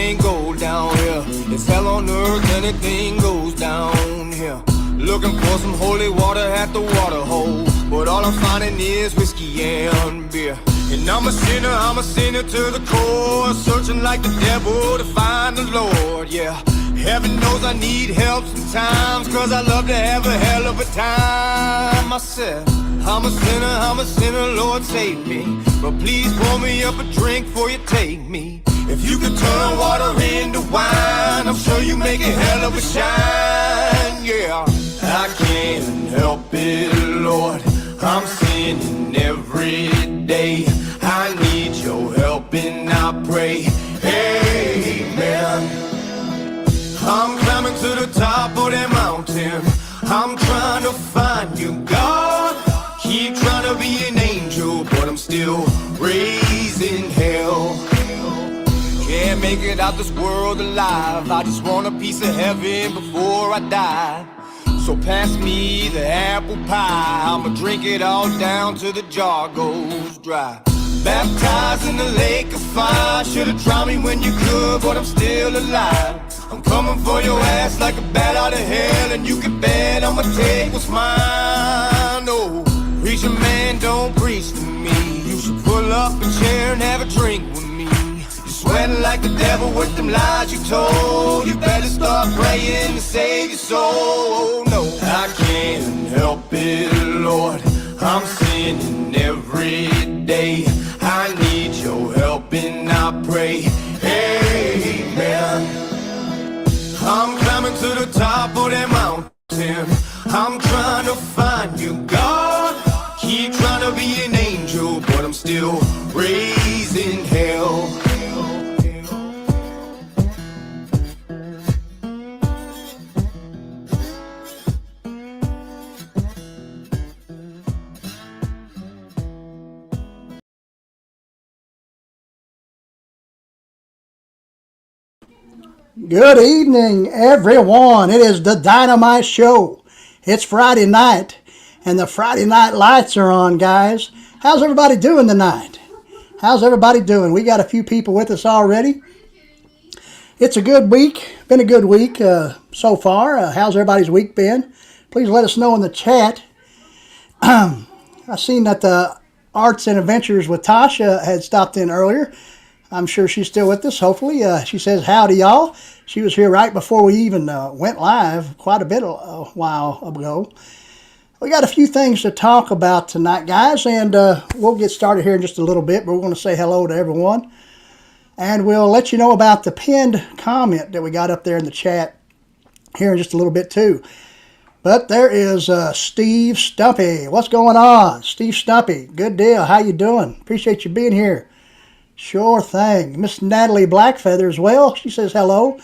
ain't gold down here. It's hell on earth, anything goes down here. Looking for some holy water at the water hole, but all I'm finding is whiskey and beer. And I'm a sinner to the core, searching like the devil to find the Lord, yeah. Heaven knows I need help sometimes, cause I love to have a hell of a time. I said, I'm a sinner, Lord save me. But please pour me up a drink before you take me. If you could turn water into wine, I'm sure you make a hell of a shine, yeah. I can't help it, Lord, I'm sinning every day. I need your help and I pray, amen. I'm climbing to the top of that mountain, I'm trying to find you, God. Keep trying to be an angel, but I'm still raising hell. Can't make it out this world alive, I just want a piece of heaven before I die. So pass me the apple pie, I'ma drink it all down till the jar goes dry. Baptized in the lake of fire, should've drowned me when you could, but I'm still alive. I'm coming for your ass like a bat out of hell, and you can bet I'ma take what's mine. Oh, preacher man, don't preach to me. You should pull up a chair and have a drink with me. You're sweating like the devil with them lies you told. You better start praying to save your soul. No, I can't help it, Lord, I'm sinning every day. I need your help and I pray, amen. I'm climbing to the top of that mountain, I'm trying to find you, God. Keep trying to be an angel, but I'm still raising hell. Good evening, everyone. It is the Dynamite Show. It's Friday night, and the Friday night lights are on, guys. How's everybody doing tonight? How's everybody doing? We got a few people with us already. It's a good week. Been a good week so far. How's everybody's week been? Please let us know in the chat. I seen that the Arts and Adventures with Tasha had stopped in earlier. I'm sure she's still with us, hopefully. She says, howdy, y'all. She was here right before we even went live quite a while ago. We got a few things to talk about tonight, guys, and we'll get started here in just a little bit, but we're going to say hello to everyone. And we'll let you know about the pinned comment that we got up there in the chat here in just a little bit, too. But there is Steve Stumpy. What's going on? Steve Stumpy, good deal. How you doing? Appreciate you being here. Sure thing. Miss Natalie Blackfeather as well. She says hello.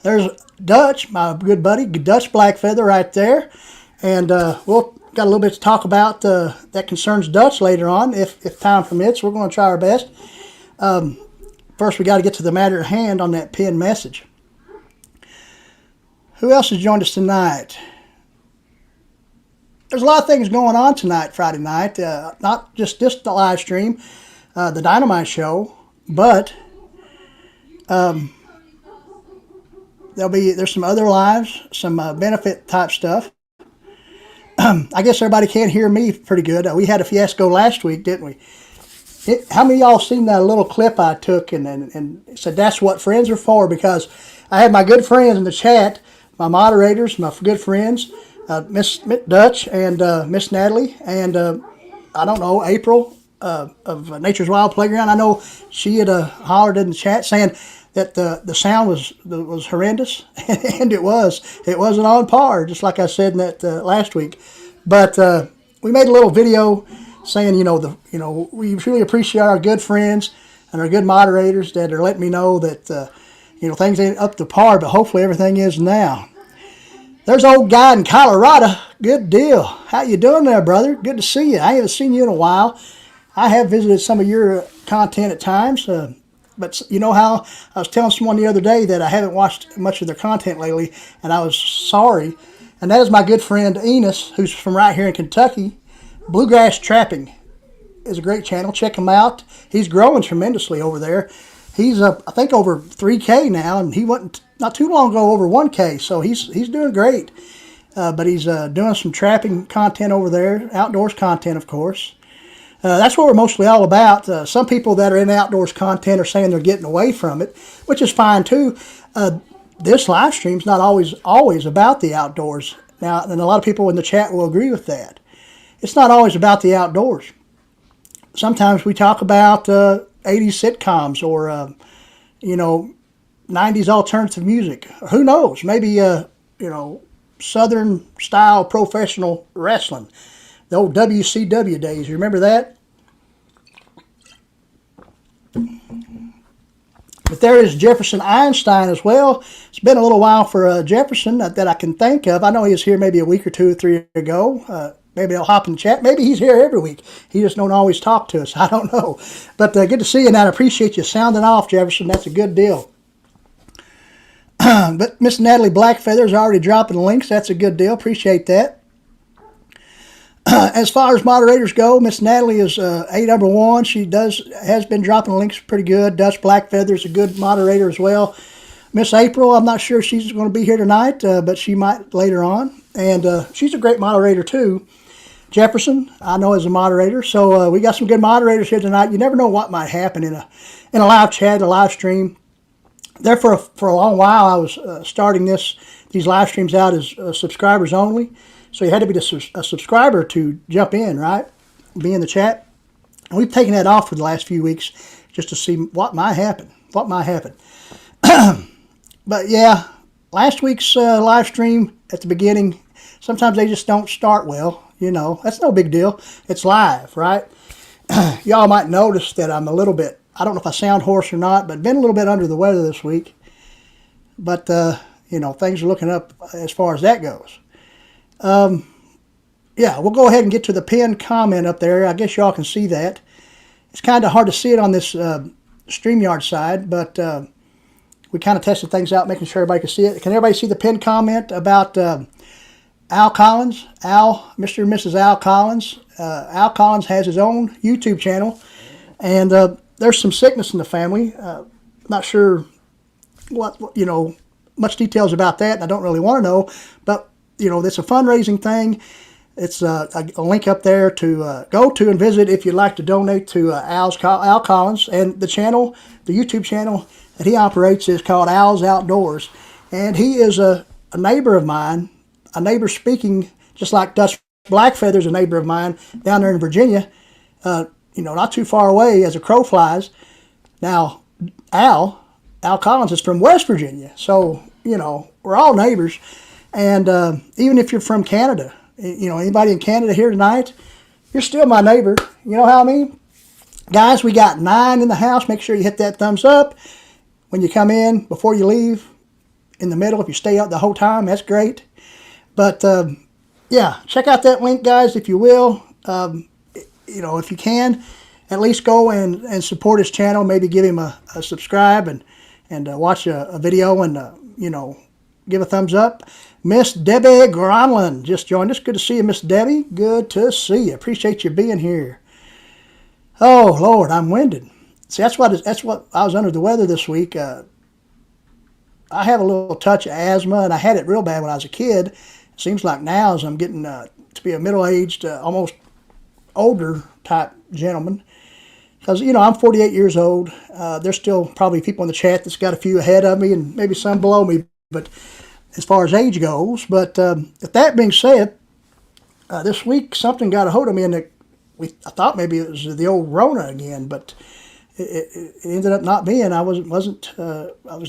There's Dutch, my good buddy, Dutch Blackfeather right there. And we'll got a little bit to talk about that concerns Dutch later on, if time permits. We're going to try our best. First, we got to get to the matter at hand on that pinned message. Who else has joined us tonight? There's a lot of things going on tonight, Friday night. Not just this live stream. The Dynamite Show, but there's some other lives, some benefit type stuff. I guess everybody can hear me pretty good. We had a fiasco last week, didn't we? How many of y'all seen that little clip I took and said that's what friends are for? Because I had my good friends in the chat, my moderators, my good friends, Miss Dutch and Miss Natalie, and I don't know, April. Of Nature's Wild Playground. I know she had hollered in the chat saying that the sound was horrendous, and it wasn't on par, just like I said in that last week. But we made a little video saying, we really appreciate our good friends and our good moderators that are letting me know that things ain't up to par, but hopefully everything is now. There's old guy in Colorado. Good deal. How you doing there, brother? Good to see you. I haven't seen you in a while. I have visited some of your content at times, but you know how I was telling someone the other day that I haven't watched much of their content lately, and I was sorry. And that is my good friend Enos, who's from right here in Kentucky. Bluegrass Trapping is a great channel. Check him out. He's growing tremendously over there. He's up, I think, over 3K now, and he wasn't not too long ago over 1K. So he's doing great. But he's doing some trapping content over there, outdoors content, of course. That's what we're mostly all about. Some people that are in outdoors content are saying they're getting away from it, which is fine too. This live stream's not always about the outdoors. Now, and a lot of people in the chat will agree with that. It's not always about the outdoors. Sometimes we talk about 80s sitcoms or, 90s alternative music. Who knows? Maybe, Southern style professional wrestling. The old WCW days. You remember that? But there is Jefferson Einstein as well. It's been a little while for Jefferson that I can think of. I know he was here maybe a week or two or three ago. Maybe I'll hop in the chat. Maybe he's here every week. He just don't always talk to us. I don't know. But good to see you, and I appreciate you sounding off, Jefferson. That's a good deal. But Miss Natalie Blackfeather's already dropping links. That's a good deal. Appreciate that. As far as moderators go, Miss Natalie is number one. She has been dropping links pretty good. Dust Blackfeather's a good moderator as well. Miss April, I'm not sure she's going to be here tonight, but she might later on. And she's a great moderator too. Jefferson, I know, is a moderator. So we got some good moderators here tonight. You never know what might happen in a live chat, a live stream. There for a long while, I was starting these live streams out as subscribers only. So you had to be a subscriber to jump in, right? Be in the chat. And we've taken that off for the last few weeks just to see what might happen. But yeah, last week's live stream at the beginning, sometimes they just don't start well. That's no big deal. It's live, right? Y'all might notice that I'm a little bit, I don't know if I sound hoarse or not, but been a little bit under the weather this week. But, things are looking up as far as that goes. Yeah, we'll go ahead and get to the pinned comment up there. I guess y'all can see that. It's kind of hard to see it on this StreamYard side, but we kind of tested things out, making sure everybody can see it. Can everybody see the pinned comment about Al Collins? Mr. and Mrs. Al Collins. Al Collins has his own YouTube channel, and there's some sickness in the family. Not sure what much details about that, and I don't really want to know, but it's a fundraising thing. It's a link up there to go to and visit if you'd like to donate to Al Collins. And the channel, the YouTube channel that he operates is called Al's Outdoors. And he is a neighbor of mine, a neighbor speaking, just like Dust Blackfeather's a neighbor of mine down there in Virginia, not too far away as a crow flies. Now, Al Collins is from West Virginia. So, we're all neighbors. And even if you're from Canada, anybody in Canada here tonight, you're still my neighbor. You know how I mean? Guys, we got 9 in the house. Make sure you hit that thumbs up when you come in, before you leave, in the middle. If you stay out the whole time, that's great. But, yeah, check out that link, guys, if you will. If you can, at least go and support his channel. Maybe give him a subscribe and watch a video and, give a thumbs up. Miss Debbie Gronlund just joined us. Good to see you, Miss Debbie. Good to see you. Appreciate you being here. Oh, Lord, I'm winded. See, that's what I was under the weather this week. I have a little touch of asthma, and I had it real bad when I was a kid. It seems like now, as I'm getting to be a middle-aged, almost older type gentleman, because, I'm 48 years old. There's still probably people in the chat that's got a few ahead of me and maybe some below me, but as far as age goes. But with that being said, this week something got a hold of me, and I thought maybe it was the old Rona again, but it ended up not being. I was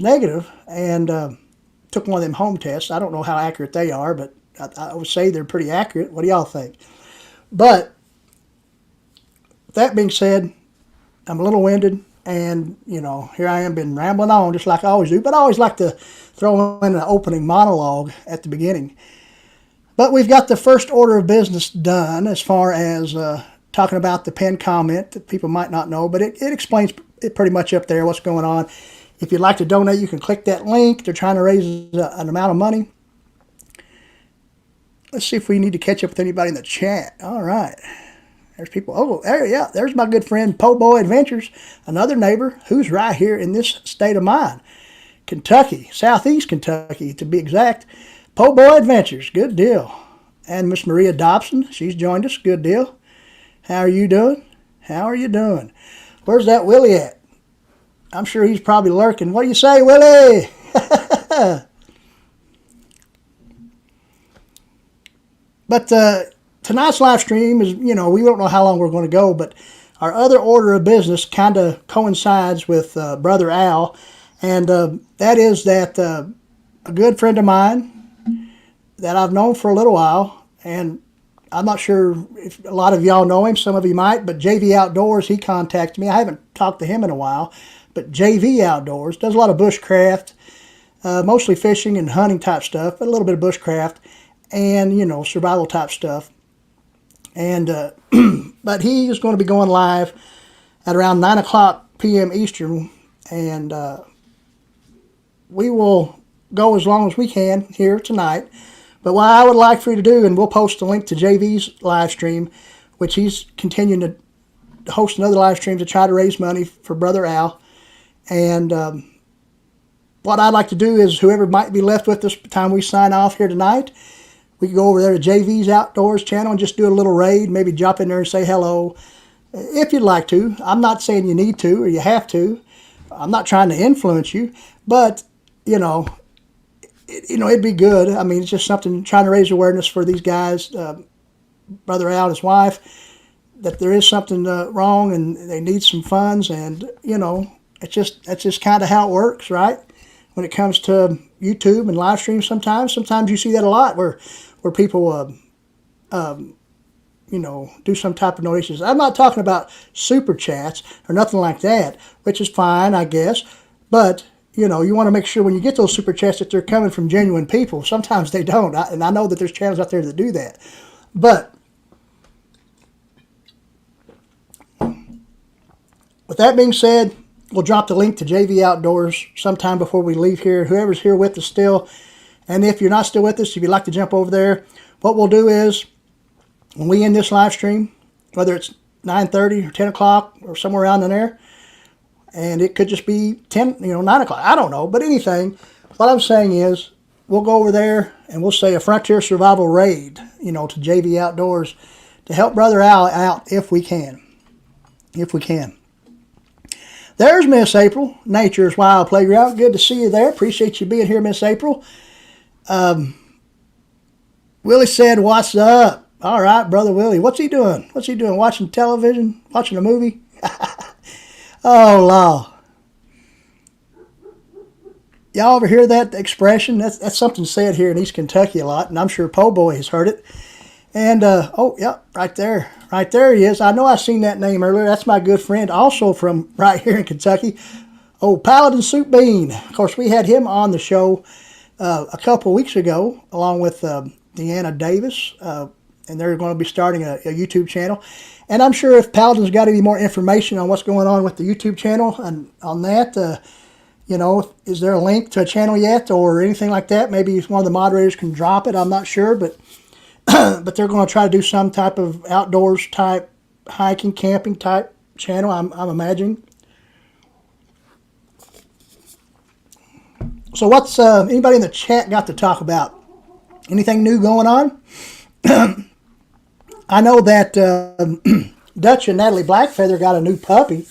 negative, and took one of them home tests. I don't know how accurate they are, but I would say they're pretty accurate. What do y'all think? But with that being said, I'm a little winded, and here I am, been rambling on just like I always do, but I always like to throw in an opening monologue at the beginning. But we've got the first order of business done as far as talking about the pinned comment that people might not know, but it explains it pretty much up there what's going on. If you'd like to donate, you can click that link. They're trying to raise an amount of money. Let's see if we need to catch up with anybody in the chat. All right. There's people. Oh, there, yeah, there's my good friend Po' Boy Adventures, another neighbor who's right here in this state of mind. Kentucky, southeast Kentucky to be exact. Po' Boy Adventures, good deal. And Miss Maria Dobson, she's joined us, good deal. How are you doing? How are you doing? Where's that Willie at? I'm sure he's probably lurking. What do you say, Willie? But tonight's live stream is, we don't know how long we're going to go, but our other order of business kind of coincides with Brother Al, and that is that a good friend of mine that I've known for a little while, and I'm not sure if a lot of y'all know him, some of you might, but JV Outdoors, he contacted me. I haven't talked to him in a while, but JV Outdoors does a lot of bushcraft, mostly fishing and hunting type stuff, but a little bit of bushcraft and, survival type stuff. And but he is going to be going live at around 9 o'clock p.m. Eastern, and we will go as long as we can here tonight. But what I would like for you to do, and we'll post a link to JV's live stream, which he's continuing to host another live stream to try to raise money for Brother Al. And what I'd like to do is whoever might be left with us by the time we sign off here tonight, we can go over there to JV's Outdoors channel and just do a little raid, maybe jump in there and say hello if you'd like to. I'm not saying you need to or you have to. I'm not trying to influence you, but, it'd be good. I mean, it's just something, trying to raise awareness for these guys, Brother Al and his wife, that there is something wrong and they need some funds. And, that's just kind of how it works, right? When it comes to YouTube and live streams, sometimes you see that a lot where people, do some type of donations. I'm not talking about super chats or nothing like that, which is fine, I guess. But, you want to make sure when you get those super chats that they're coming from genuine people. Sometimes they don't. And I know that there's channels out there that do that. But with that being said, we'll drop the link to JV Outdoors sometime before we leave here. Whoever's here with us still, and if you're not still with us, if you'd like to jump over there, what we'll do is when we end this live stream, whether it's 9:30 or 10 o'clock or somewhere around in there, and it could just be 9 o'clock. I don't know, but anything. What I'm saying is we'll go over there and we'll say a Frontier Survival Raid, to JV Outdoors to help Brother Al out if we can. If we can. There's Miss April, Nature's Wild Playground. Good to see you there. Appreciate you being here, Miss April. Willie said, "What's up?" All right, Brother Willie. What's he doing? Watching television? Watching a movie? Oh, law. Y'all ever hear that expression? That's something said here in East Kentucky a lot, and I'm sure Po' Boy has heard it. And, right there. Right there he is. I know I seen that name earlier. That's my good friend, also from right here in Kentucky. Oh, Paladin Soup Bean. Of course, we had him on the show a couple weeks ago, along with Deanna Davis, and they're going to be starting a YouTube channel. And I'm sure if Paladin's got any more information on what's going on with the YouTube channel and on that, is there a link to a channel yet or anything like that? Maybe one of the moderators can drop it. I'm not sure, but but they're going to try to do some type of outdoors type hiking, camping type channel, I'm imagining. So what's anybody in the chat got to talk about? Anything new going on? I know that Dutch and Natalie Blackfeather got a new puppy.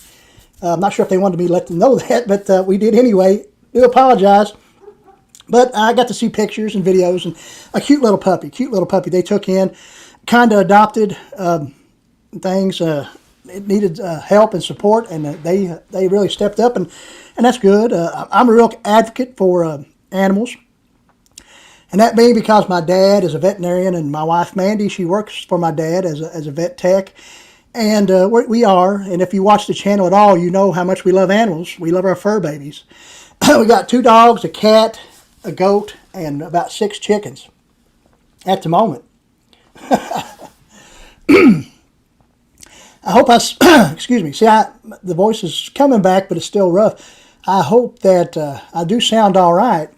I'm not sure if they wanted me to let them know that, but we did anyway. Do apologize. But I got to see pictures and videos, and a cute little puppy. They took in, kind of adopted things. It needed help and support, and they really stepped up, and that's good. I'm a real advocate for animals. And that being because my dad is a veterinarian, and my wife Mandy, she works for my dad as a vet tech. And we are, and if you watch the channel at all, you know how much we love animals. We love our fur babies. We got 2 dogs, a cat, a goat, and about 6 chickens at the moment. I hope excuse me, see, the voice is coming back, but it's still rough. I hope that I do sound all right.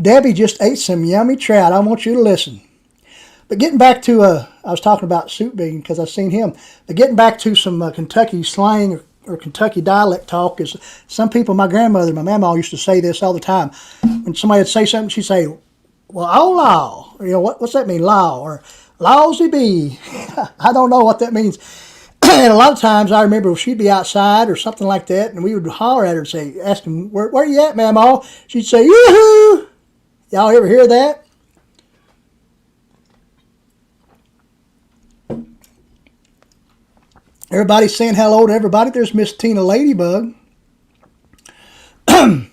Debbie just ate some yummy trout. I want you to listen. But getting back to, I was talking about Soup Bean because I've seen him. But getting back to some Kentucky slang or Kentucky dialect talk is some people, my grandmother, my mama used to say this all the time. When somebody would say something, she'd say, well, oh, law. You know, what's that mean, law? Or lousy bee. I don't know what that means. And a lot of times I remember she'd be outside or something like that, and we would holler at her and say, ask him, where you at, Mama? She'd say, yoo-hoo. Y'all ever hear that? Everybody's saying hello to everybody. There's Miss Tina Ladybug. And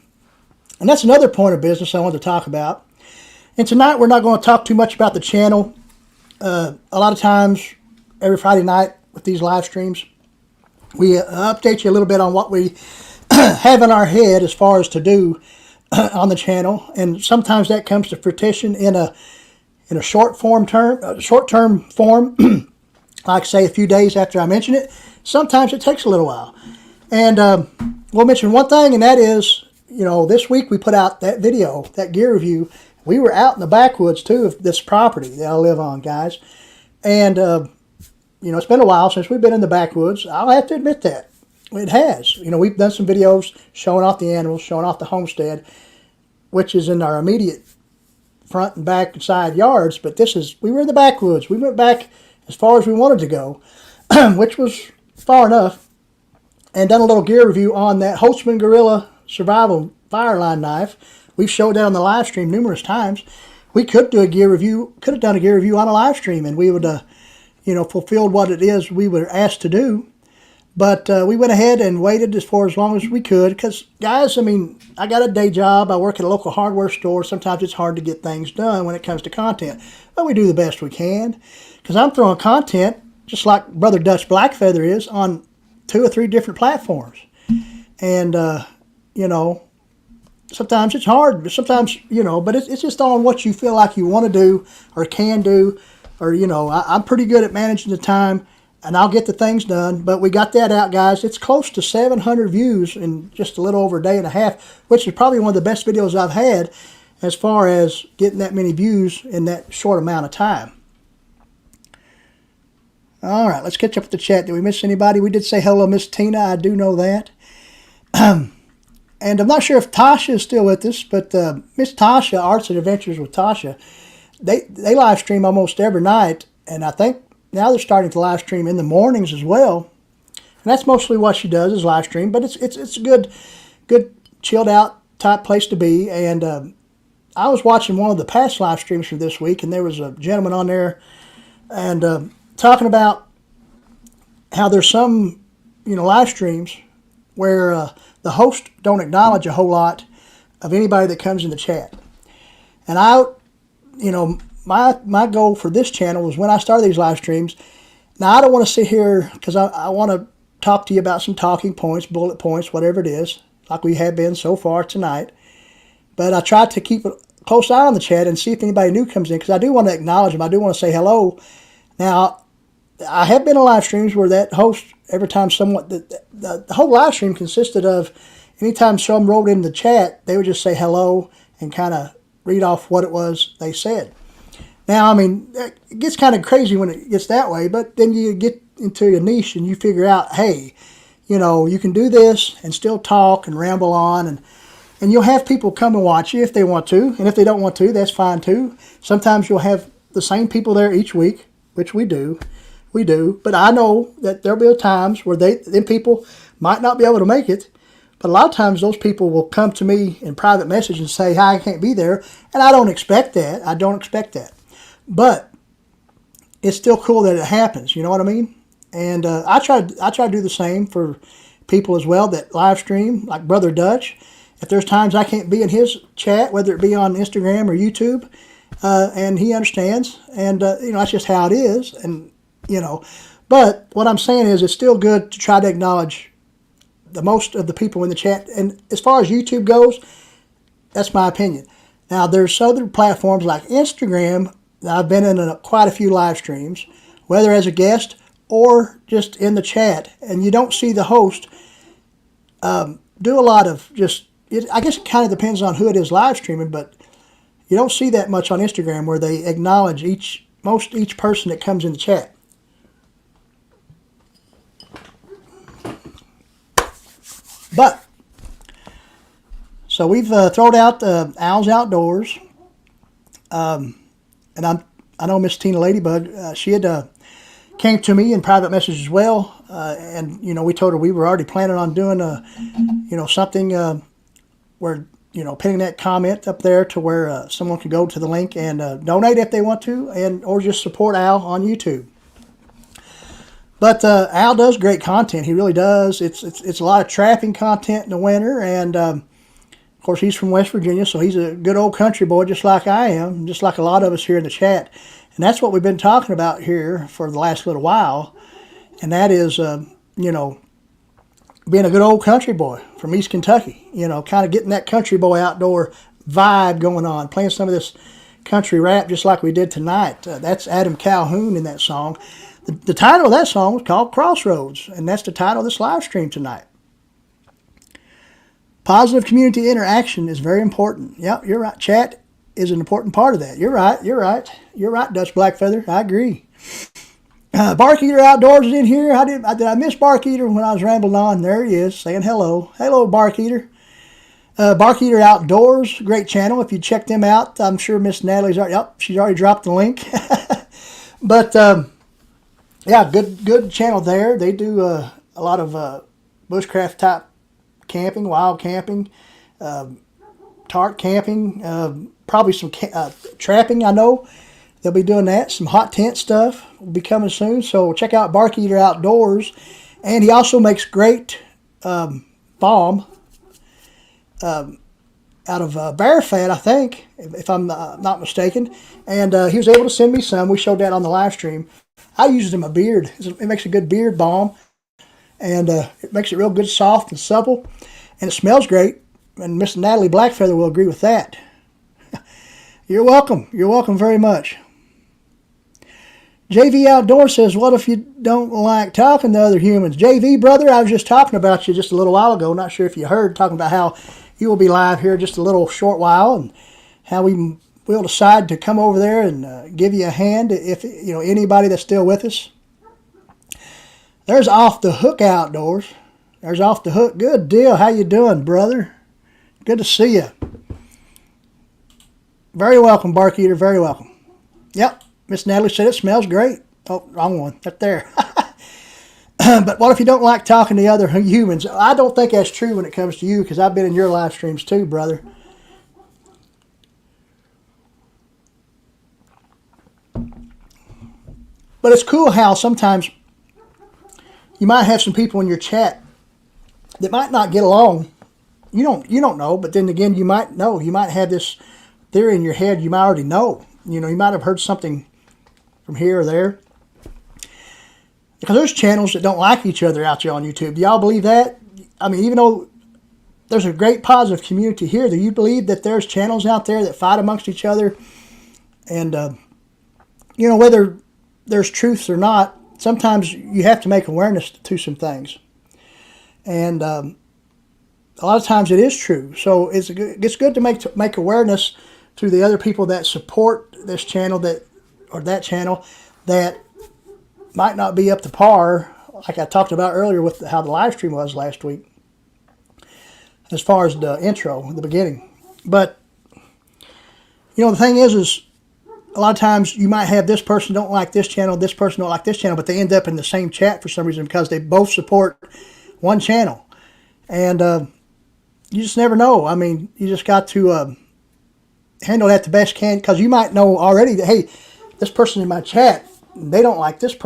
that's another point of business I wanted to talk about. And tonight we're not going to talk too much about the channel. A lot of times, every Friday night with these live streams, we update you a little bit on what we have in our head as far as to do on the channel. And sometimes that comes to fruition in a short-term form, like say a few days after I mention it. Sometimes it takes a little while. And we'll mention one thing, and that is, you know, this week we put out that video, that gear review. We were out in the backwoods, too, of this property that I live on, guys. And, you know, it's been a while since we've been in the backwoods. I'll have to admit that. It has. You know, we've done some videos showing off the animals, showing off the homestead, which is in our immediate front and back and side yards. But we were in the backwoods. We went back as far as we wanted to go, which was far enough, and done a little gear review on that Holtzman Gorilla Survival Fireline knife. We've showed that on the live stream numerous times. We could do a gear review, could have done a gear review on a live stream, and we would, you know, fulfilled what it is we were asked to do. But we went ahead and waited for as long as we could, because, guys, I mean, I got a day job. I work at a local hardware store. Sometimes it's hard to get things done when it comes to content. But we do the best we can, because I'm throwing content, just like Brother Dutch Blackfeather is, on 2 or 3 different platforms. And, you know, sometimes it's hard, but sometimes, you know, but it's just on what you feel like you want to do or can do, or, you know, I'm pretty good at managing the time, and I'll get the things done. But we got that out, guys. It's close to 700 views in just a little over a day and a half, which is probably one of the best videos I've had as far as getting that many views in that short amount of time. All right, let's catch up with the chat. Did we miss anybody? We did say hello, Miss Tina. I do know that. And I'm not sure if Tasha is still with us, but Miss Tasha, Arts and Adventures with Tasha, they live stream almost every night, and I think now they're starting to live stream in the mornings as well. And that's mostly what she does, is live stream, but it's a good chilled out type place to be. And I was watching one of the past live streams for this week, and there was a gentleman on there and talking about how there's some, you know, live streams where the host don't acknowledge a whole lot of anybody that comes in the chat. And you know, my goal for this channel was, when I started these live streams, now I don't want to sit here, because I want to talk to you about some talking points, bullet points, whatever it is, like we have been so far tonight. But I try to keep a close eye on the chat and see if anybody new comes in, because I do want to acknowledge them. I do want to say hello. Now, I have been on live streams where that host, every time someone, the whole live stream consisted of, anytime someone wrote in the chat, they would just say hello and kind of read off what it was they said. Now, I mean, it gets kind of crazy when it gets that way, but then you get into a niche and you figure out, hey, you know, you can do this and still talk and ramble on, and you'll have people come and watch you if they want to, and if they don't want to, that's fine too. Sometimes you'll have the same people there each week, which we do, but I know that there'll be times where them people might not be able to make it, but a lot of times those people will come to me in private message and say, hi, I can't be there, and I don't expect that. But it's still cool that it happens, you know what I mean? And I try to do the same for people as well that live stream, like Brother Dutch. If there's times I can't be in his chat, whether it be on Instagram or YouTube, and he understands, and you know, that's just how it is, and you know. But what I'm saying is, it's still good to try to acknowledge the most of the people in the chat. And as far as YouTube goes, that's my opinion. Now, there's other platforms like Instagram that I've been in quite a few live streams, whether as a guest or just in the chat, and you don't see the host do a lot of I guess it kind of depends on who it is live streaming, but you don't see that much on Instagram where they acknowledge each most each person that comes in the chat. But, so we've thrown out Owls Outdoors. And I know Miss Tina Ladybug, she had came to me in private message as well. And, we told her we were already planning on doing, something where, pinning that comment up there to where someone could go to the link and donate if they want to, or just support Al on YouTube. But Al does great content. He really does. It's a lot of trapping content in the winter, and of course he's from West Virginia, so he's a good old country boy, just like I am, just like a lot of us here in the chat. And that's what we've been talking about here for the last little while, and that is, being a good old country boy from East Kentucky. Kind of getting that country boy outdoor vibe going on, playing some of this country rap just like we did tonight. That's Adam Calhoun in that song. The title of that song was called Crossroads, and that's the title of this live stream tonight. Positive community interaction is very important. Yep, you're right. Chat is an important part of that. You're right, Dutch Blackfeather. I agree. Bark Eater Outdoors is in here. Did I miss Bark Eater when I was rambling on? There he is, saying hello. Hello, Bark Eater. Bark Eater Outdoors, great channel. If you check them out, I'm sure Miss Natalie's already, she's already dropped the link. But, yeah, good channel there. They do a lot of bushcraft type camping, wild camping, tarp camping, probably some trapping, I know. They'll be doing that. Some hot tent stuff will be coming soon. So check out Bark Eater Outdoors. And he also makes great balm out of bear fat, I think, if I'm not mistaken. And he was able to send me some. We showed that on the live stream. I used it in my beard. It makes a good beard balm. And it makes it real good, soft and supple. And it smells great. And Miss Natalie Blackfeather will agree with that. You're welcome. You're welcome very much. JV Outdoor says, what if you don't like talking to other humans? JV, brother, I was just talking about you just a little while ago. Not sure if you heard, talking about how you will be live here just a little short while, and how we'll decide to come over there and give you a hand if anybody that's still with us. There's Off the Hook Outdoors. There's Off the Hook. Good deal. How you doing, brother? Good to see you. Very welcome, Bark Eater. Very welcome. Yep. Miss Natalie said it smells great. Oh, wrong one. Right there. But what if you don't like talking to other humans? I don't think that's true when it comes to you, because I've been in your live streams too, brother. But it's cool how sometimes you might have some people in your chat that might not get along. You don't know, but then again, you might know. You might have this theory in your head. You might already know. You might have heard something from here or there. Because there's channels that don't like each other out there on YouTube. Do y'all believe that? I mean, even though there's a great positive community here, do you believe that there's channels out there that fight amongst each other? And, whether there's truths or not, sometimes you have to make awareness to some things. And a lot of times it is true. So it's good to make awareness to the other people that support this channel or that channel that might not be up to par, like I talked about earlier with how the live stream was last week, as far as the intro, the beginning. But, the thing is a lot of times you might have this person don't like this channel, this person don't like this channel, but they end up in the same chat for some reason because they both support one channel. And you just never know. I mean, you just got to handle that the best can, because you might know already that, hey, this person in my chat, they don't like this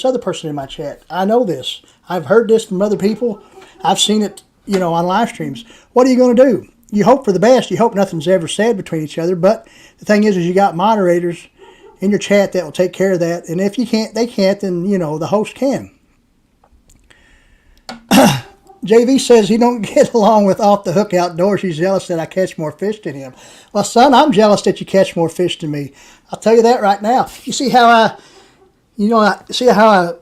other person in my chat. I know this. I've heard this from other people. I've seen it, on live streams. What are you going to do? You hope for the best. You hope nothing's ever said between each other. But the thing is you got moderators in your chat that will take care of that. And if you can't, they can't, then, the host can. JV says he don't get along with Off the Hook Outdoors. He's jealous that I catch more fish than him. Well, son, I'm jealous that you catch more fish than me. I'll tell you that right now. You see how I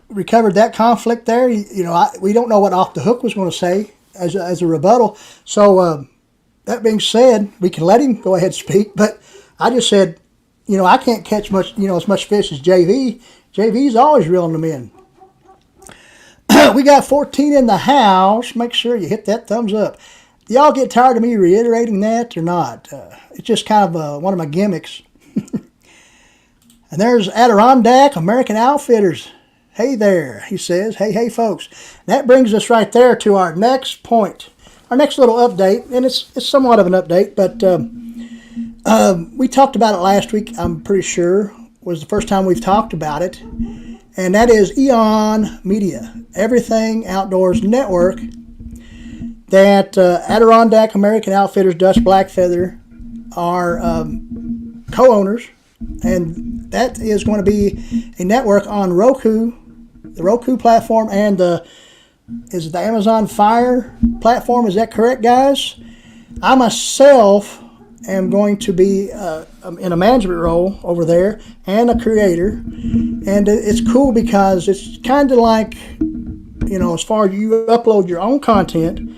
recovered that conflict there? We don't know what Off the Hook was going to say as a rebuttal. So that being said, we can let him go ahead and speak. But I just said, I can't catch much, as much fish as JV. JV's always reeling them in. We got 14 in the house. Make sure you hit that thumbs up. Do y'all get tired of me reiterating that or not? It's just kind of one of my gimmicks. And there's Adirondack American Outfitters. Hey there, he says. Hey, folks. That brings us right there to our next point, our next little update, and it's somewhat of an update, but we talked about it last week. I'm pretty sure was the first time we've talked about it, and that is Eon Media, Everything Outdoors Network. That Adirondack American Outfitters, Dutch Blackfeather are co-owners, and that is going to be a network on Roku, the Roku platform, and is it the Amazon Fire platform? Is that correct, guys? I myself am going to be in a management role over there and a creator, and it's cool because it's kind of like, as far as you upload your own content,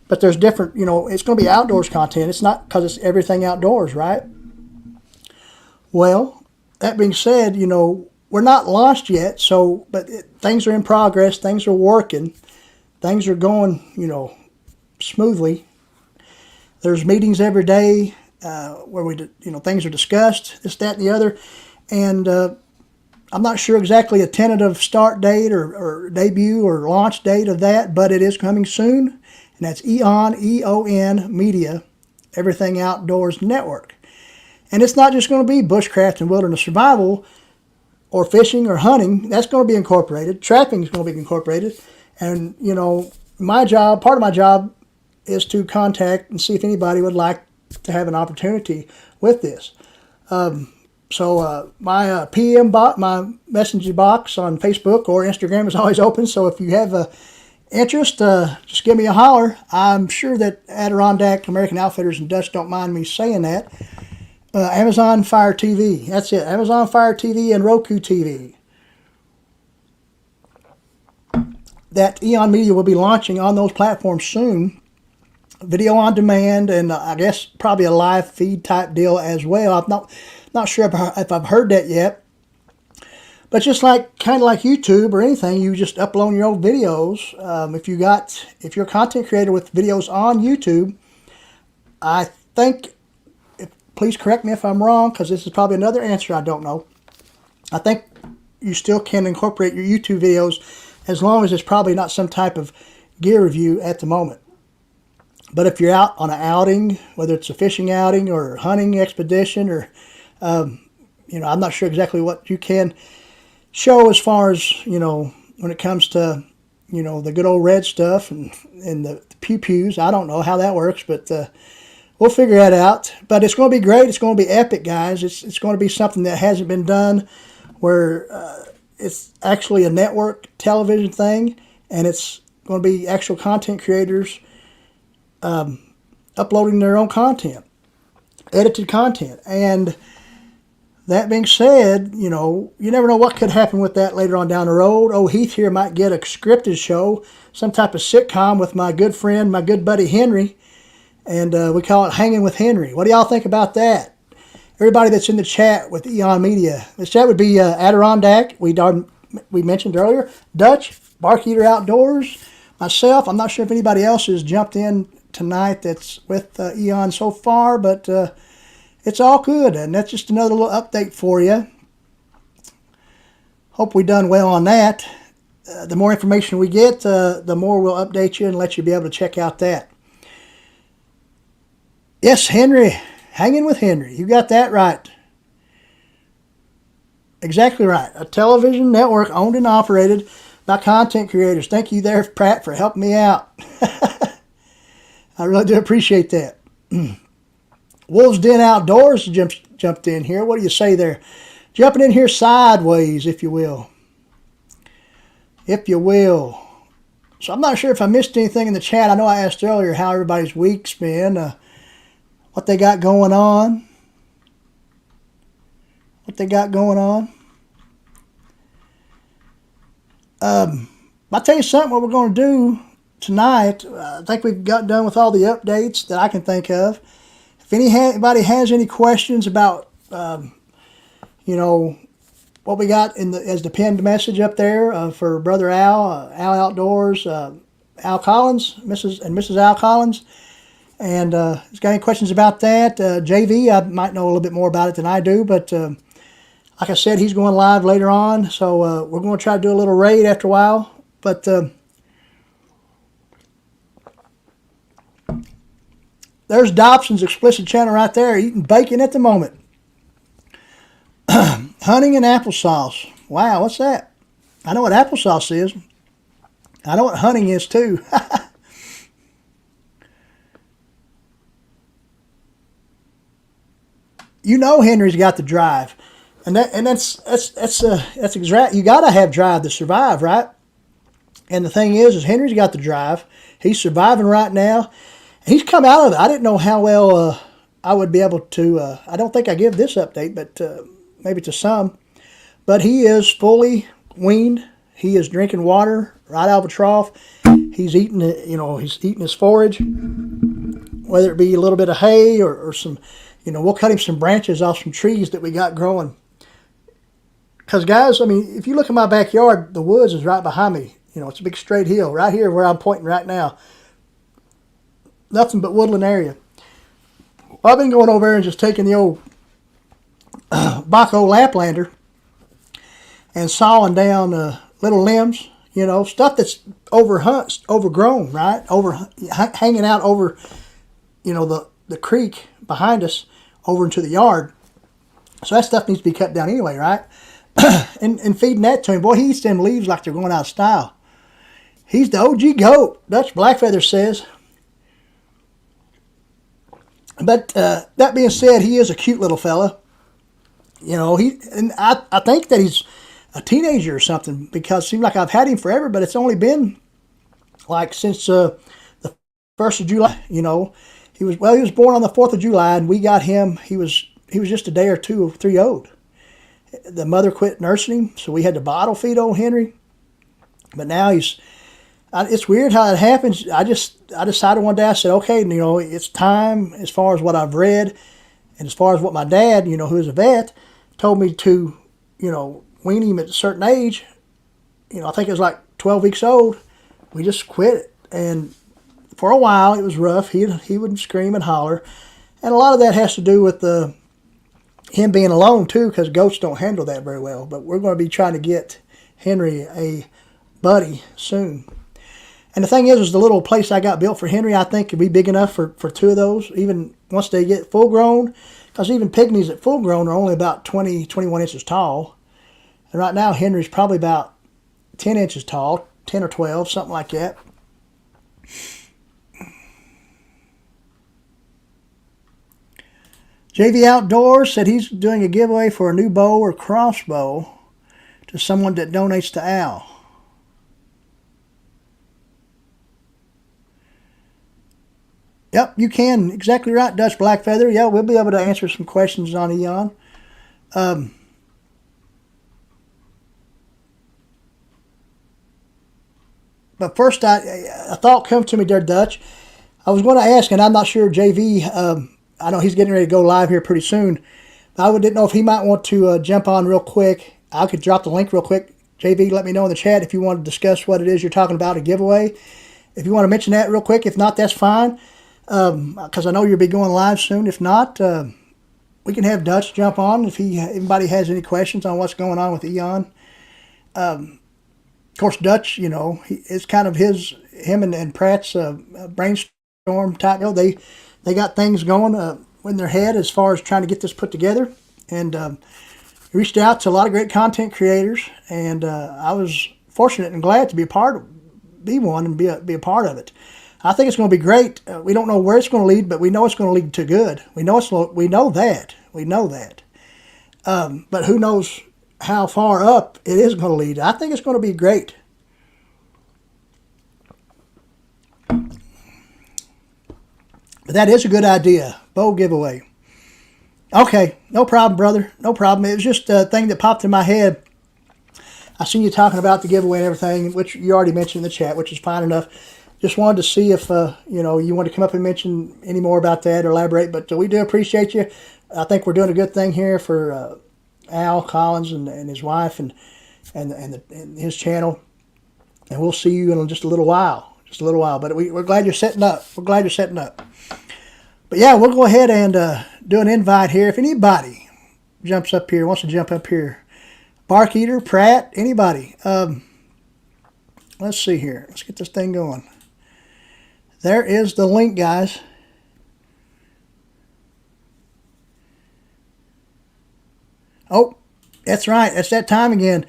but there's different, it's going to be outdoors content. It's not because it's everything outdoors, right? Well, that being said, we're not launched yet, but things are in progress. Things are working. Things are going, smoothly. There's meetings every day where things are discussed, this, that, and the other. And I'm not sure exactly a tentative start date or debut or launch date of that, but it is coming soon. And that's EON Media, Everything Outdoors Network. And it's not just going to be bushcraft and wilderness survival or fishing or hunting. That's going to be incorporated. Trapping is going to be incorporated. And, part of my job is to contact and see if anybody would like to have an opportunity with this. So my PM bot, my messenger box on Facebook or Instagram is always open. So if you have interest, just give me a holler. I'm sure that Adirondack American Outfitters and Dutch don't mind me saying that. Amazon Fire TV. That's it. Amazon Fire TV and Roku TV. That Eon Media will be launching on those platforms soon. Video on demand, and I guess probably a live feed type deal as well. I'm not sure if I've heard that yet. But just kind of like YouTube or anything, you just upload your own videos. If you're a content creator with videos on YouTube, I think, please correct me if I'm wrong, because this is probably another answer I don't know. I think you still can incorporate your YouTube videos as long as it's probably not some type of gear review at the moment. But if you're out on an outing, whether it's a fishing outing or hunting expedition, or I'm not sure exactly what you can show as far as when it comes to the good old red stuff and the pew-pews. I don't know how that works, but we'll figure that out. But it's going to be great. It's going to be epic, guys. It's going to be something that hasn't been done, where it's actually a network television thing, and it's going to be actual content creators uploading their own content, edited content. And that being said, you never know what could happen with that later on down the road. Oh, Heath here might get a scripted show, some type of sitcom with my good friend, my good buddy Henry, and we call it Hanging with Henry. What do y'all think about that? Everybody that's in the chat with Eon Media. The chat would be Adirondack, we mentioned earlier, Dutch, Barkeeter Outdoors, myself. I'm not sure if anybody else has jumped in tonight that's with Eon so far, but it's all good, and that's just another little update for you. Hope we done well on that. The more information we get, the more we'll update you and let you be able to check out that. Yes, Henry, Hanging with Henry. You got that right. Exactly right. A television network owned and operated by content creators. Thank you there, Pratt, for helping me out. I really do appreciate that. Wolves Den Outdoors jumped in here. What do you say there? Jumping in here sideways, if you will. If you will. So I'm not sure if I missed anything in the chat. I know I asked earlier how everybody's week's been, what they got going on. I'll tell you something, what we're going to do tonight. I think we've got done with all the updates that I can think of. If anybody has any questions about you know, what we got in the as the pinned message up there for Brother Al, Al Outdoors, Al Collins, Mrs. Al Collins. And if you got any questions about that, JV, I might know a little bit more about it than I do, but like I said, he's going live later on, so we're going to try to do a little raid after a while. But there's Dobson's explicit channel right there, eating bacon at the moment. Hunting and applesauce. Wow, what's that? I know what applesauce is. I know what hunting is too. You know Henry's got the drive, and that's exact. You got to have drive to survive, right? And the thing is Henry's got the drive. He's surviving right now. He's come out of it. I didn't know how well I would be able to. I don't think I give this update, but maybe to some. But he is fully weaned. He is drinking water right out of a trough. He's eating, he's eating his forage, whether it be a little bit of hay or some. We'll cut him some branches off some trees that we got growing. Because, guys, I mean, if you look at my backyard, the woods is right behind me. It's a big straight hill right here where I'm pointing right now. Nothing but woodland area. Well, I've been going over there and just taking the old Baco Laplander and sawing down little limbs, stuff that's overgrown, right? Hanging out over, the creek behind us over into the yard. So that stuff needs to be cut down anyway, right? and feeding that to him. Boy, he eats them leaves like they're going out of style. He's the OG goat, Dutch Blackfeather says. But that being said, he is a cute little fella. I think that he's a teenager or something, because it seems like I've had him forever, but it's only been like since the 1st of July. He was born on the 4th of July, and we got him. He was just a day or 2 or 3 old. The mother quit nursing him, so we had to bottle feed old Henry. But now it's weird how it happens. I decided one day, I said, okay, it's time, as far as what I've read, and as far as what my dad, who is a vet, told me to, wean him at a certain age. I think it was like 12 weeks old. We just quit it. And for a while, it was rough. He would scream and holler. And a lot of that has to do with him being alone, too, because goats don't handle that very well. But we're going to be trying to get Henry a buddy soon. And the thing is the little place I got built for Henry, I think, could be big enough for 2 of those, even once they get full grown. Because even pygmies at full grown are only about 20, 21 inches tall. And right now, Henry's probably about 10 inches tall, 10 or 12, something like that. JV Outdoors said he's doing a giveaway for a new bow or crossbow to someone that donates to Al. Yep, you can. Exactly right, Dutch Blackfeather. Yeah, we'll be able to answer some questions on Eon. But first, a thought come to me there, Dutch. I was going to ask, and I'm not sure, JV, I know he's getting ready to go live here pretty soon. But I didn't know if he might want to jump on real quick. I could drop the link real quick. JV, let me know in the chat if you want to discuss what it is you're talking about, a giveaway. If you want to mention that real quick. If not, that's fine. Because I know you'll be going live soon. If not, we can have Dutch jump on if anybody has any questions on what's going on with Eon. Of course, Dutch, it's kind of him and Pratt's brainstorm type. They got things going in their head as far as trying to get this put together, and reached out to a lot of great content creators, and I was fortunate and glad to be one and be a part of it. I think it's going to be great. We don't know where it's going to lead, but we know it's going to lead to good. We know that. But who knows how far up it is going to lead. I think it's going to be great. But that is a good idea. Bow giveaway. Okay, no problem, brother. No problem. It was just a thing that popped in my head. I seen you talking about the giveaway and everything, which you already mentioned in the chat, which is fine enough. Just wanted to see if you want to come up and mention any more about that or elaborate. But we do appreciate you. I think we're doing a good thing here for Al Collins and his wife and his channel. And we'll see you in just a little while. Just a little while. But we're glad you're setting up. We're glad you're setting up. But yeah, we'll go ahead and do an invite here. If anybody jumps up here, wants to jump up here, Bark Eater, Pratt, anybody. Let's see here. Let's get this thing going. There is the link, guys. Oh, that's right. It's that time again.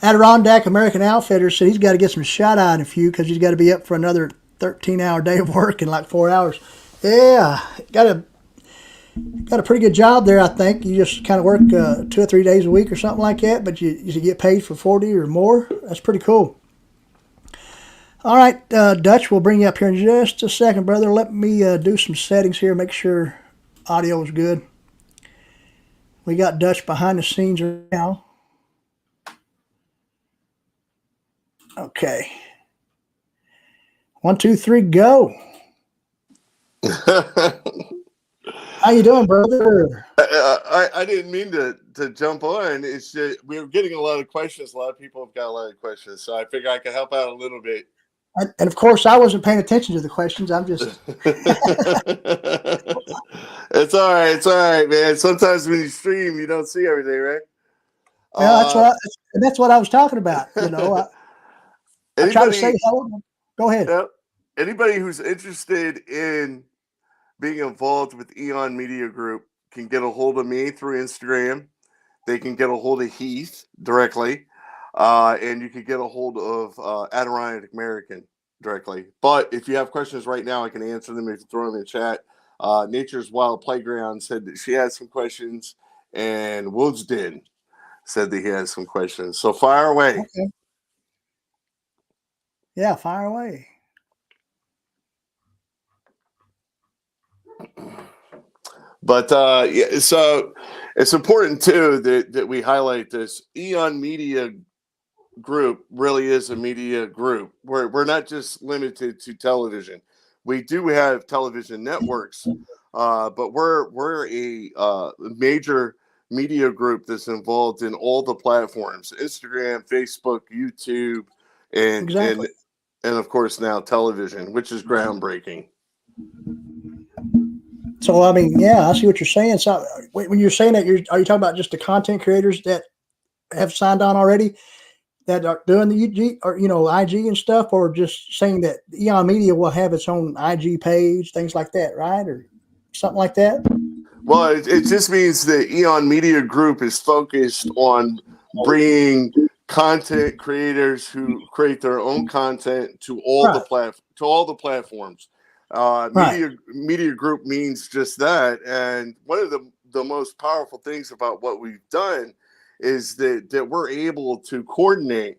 Adirondack American Outfitter said he's got to get some shut-eye in a few because he's got to be up for another 13-hour day of work in like 4 hours. Yeah, got a pretty good job there, I think. You just kind of work 2 or 3 days a week or something like that, but you get paid for 40 or more. That's pretty cool. All right, Dutch, we'll bring you up here in just a second, brother. Let me do some settings here, make sure audio is good. We got Dutch behind the scenes right now. Okay. 1, 2, 3, go. How you doing, brother? I didn't mean to jump on. It's just, we're getting a lot of questions. A lot of people have got a lot of questions, so I figure I could help out a little bit. And of course, I wasn't paying attention to the questions. I'm just. It's all right. It's all right, man. Sometimes when you stream, you don't see everything, right? Well, that's what I was talking about. You know, I try to say hello. Go ahead. Anybody who's interested in being involved with Eon Media Group can get a hold of me through Instagram. They can get a hold of Heath directly. And you can get a hold of Adirondack American directly. But if you have questions right now, I can answer them if you throw them in the chat. Nature's Wild Playground said that she had some questions, and Woodsden said that he has some questions. So fire away. Okay. Yeah, fire away. But yeah, so it's important too that we highlight this. Eon Media Group really is a media group. We're not just limited to television. We do have television networks, but we're a major media group that's involved in all the platforms: Instagram, Facebook, YouTube, and Exactly. and of course now television, which is groundbreaking. So I mean, yeah, I see what you're saying. So when you're saying that, are you talking about just the content creators that have signed on already, that are doing the UG or IG and stuff, or just saying that Eon Media will have its own IG page, things like that, right, or something like that? Well, it just means that Eon Media Group is focused on bringing content creators who create their own content to all the platforms. Media Group means just that, and one of the most powerful things about what we've done is that we're able to coordinate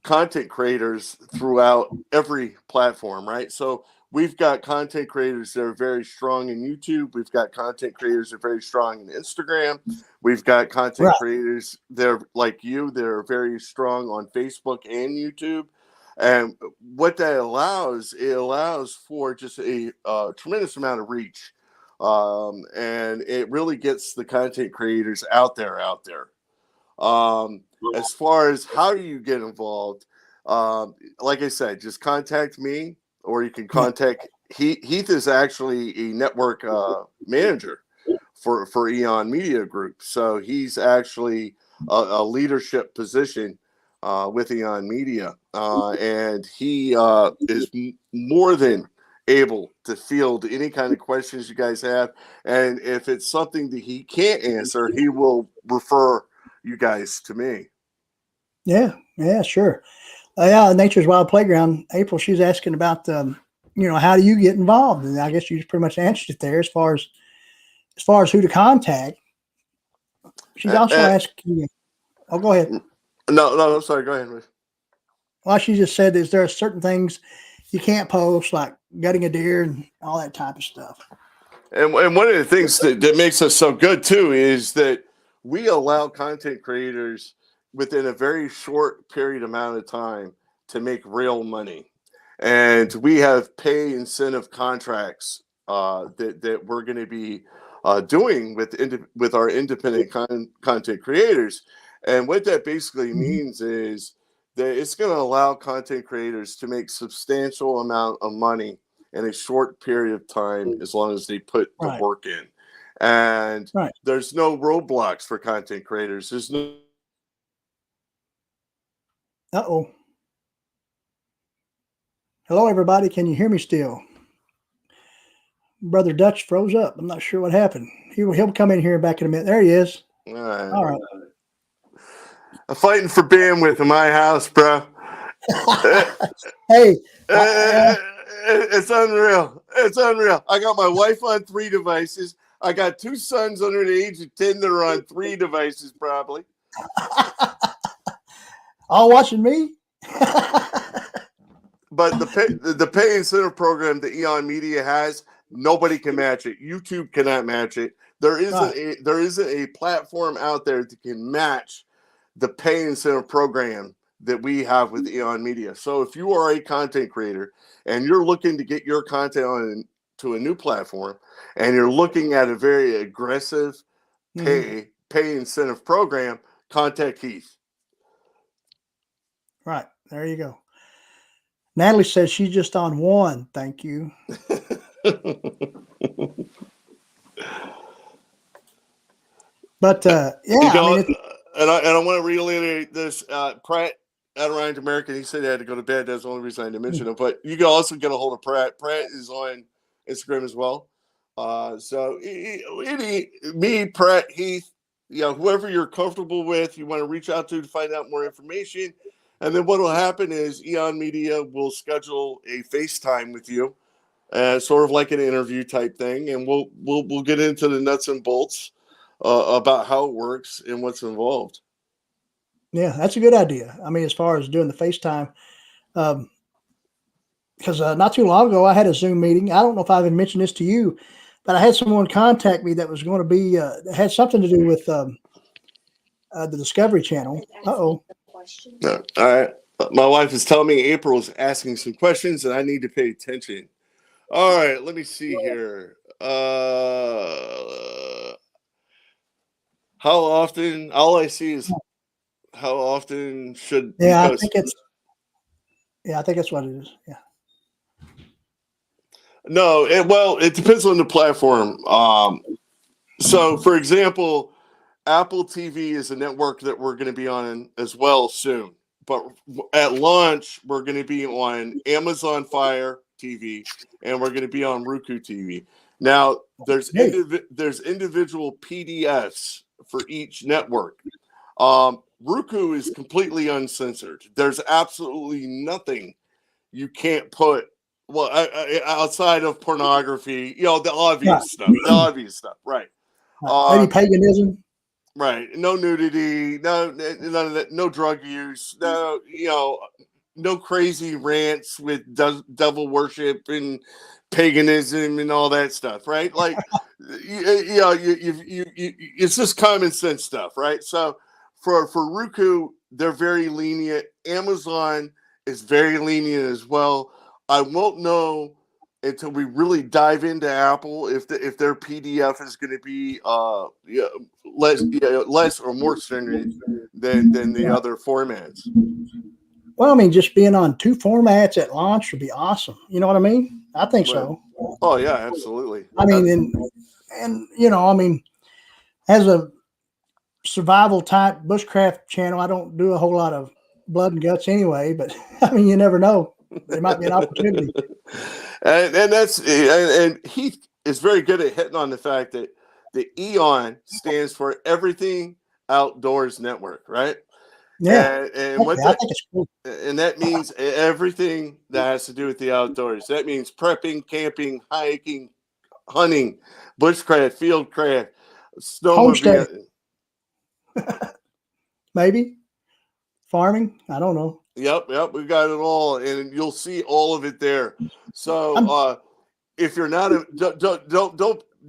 content creators throughout every platform, right? So we've got content creators that are very strong in YouTube. We've got content creators that are very strong in Instagram. We've got content creators that are like you, that are very strong on Facebook and YouTube. And what that allows, it allows for just a tremendous amount of reach. And it really gets the content creators out there. As far as how do you get involved, like I said, just contact me, or you can contact Heath is actually a network manager for Eon Media Group. So he's actually a leadership position with Eon Media. And he is more than able to field any kind of questions you guys have. And if it's something that he can't answer, he will refer you guys to me. Yeah, sure. Yeah, Nature's Wild Playground. April, she's asking about how do you get involved? And I guess you just pretty much answered it there as far as who to contact. She's also asking. Oh, go ahead. No, I'm sorry. Go ahead. Well, she just said, is there certain things you can't post, like gutting a deer and all that type of stuff? And one of the things that makes us so good too is that we allow content creators within a very short period amount of time to make real money. And we have pay incentive contracts that we're going to be doing with our independent content creators. And what that basically means is that it's going to allow content creators to make substantial amount of money in a short period of time, as long as they put the work in. And there's no roadblocks for content creators. There's no. Uh-oh. Hello, everybody. Can you hear me still? Brother Dutch froze up. I'm not sure what happened. He'll come in here back in a minute. There he is. All right. I'm fighting for bandwidth in my house, bro. Hey. It's unreal. It's unreal. I got my wife on 3 devices. I got 2 sons under the age of 10 that are on 3 devices, probably. All watching me? But the pay incentive program that Eon Media has, nobody can match it. YouTube cannot match it. There isn't a platform out there that can match the pay incentive program that we have with Eon Media. So if you are a content creator and you're looking to get your content on to a new platform, and you're looking at a very aggressive pay incentive program, contact Keith. Right. There you go. Natalie says she's just on 1. Thank you. But and I want to reiterate this. Pratt Adirond American, he said he had to go to bed. That's the only reason I didn't mention it. But you can also get a hold of Pratt. Pratt is on Instagram as well. So me, Pratt, Heath, whoever you're comfortable with, you want to reach out to find out more information. And then what will happen is Eon Media will schedule a FaceTime with you, sort of like an interview type thing, and we'll get into the nuts and bolts about how it works and what's involved. Yeah, that's a good idea. I mean, as far as doing the FaceTime, because not too long ago I had a Zoom meeting. I don't know if I even mentioned this to you, but I had someone contact me that was going to be had something to do with the Discovery Channel. Uh-oh. All right. My wife is telling me April is asking some questions, and I need to pay attention. All right, let me see here. How often? All I see is how often should. Yeah, I think it's what it is. Yeah. No, it depends on the platform. So, for example, Apple TV is a network that we're going to be on as well soon. But at launch, we're going to be on Amazon Fire TV, and we're going to be on Roku TV. Now, there's individual PDFs for each network. Roku is completely uncensored. There's absolutely nothing you can't put. Well, outside of pornography, the obvious stuff, right? Maybe paganism. Right. No nudity, none of that, no drug use, no crazy rants with devil worship and paganism and all that stuff, right? Like, it's just common sense stuff, right? So for Roku, they're very lenient. Amazon is very lenient as well. I won't know until we really dive into Apple if their PDF is going to be less or more stringent than the other formats. Well, I mean, just being on 2 formats at launch would be awesome. You know what I mean? I think so. Oh yeah, absolutely. I mean, and as a survival type bushcraft channel, I don't do a whole lot of blood and guts anyway. But I mean, you never know. There might be an opportunity. And Heath is very good at hitting on the fact that the EON stands for Everything Outdoors Network, right? Yeah, and I think it's cool. And that means everything that has to do with the outdoors. That means prepping, camping, hiking, hunting, bushcraft, fieldcraft, snowmobile, maybe farming. I don't know. Yep, we got it all, and you'll see all of it there. So, if you're not,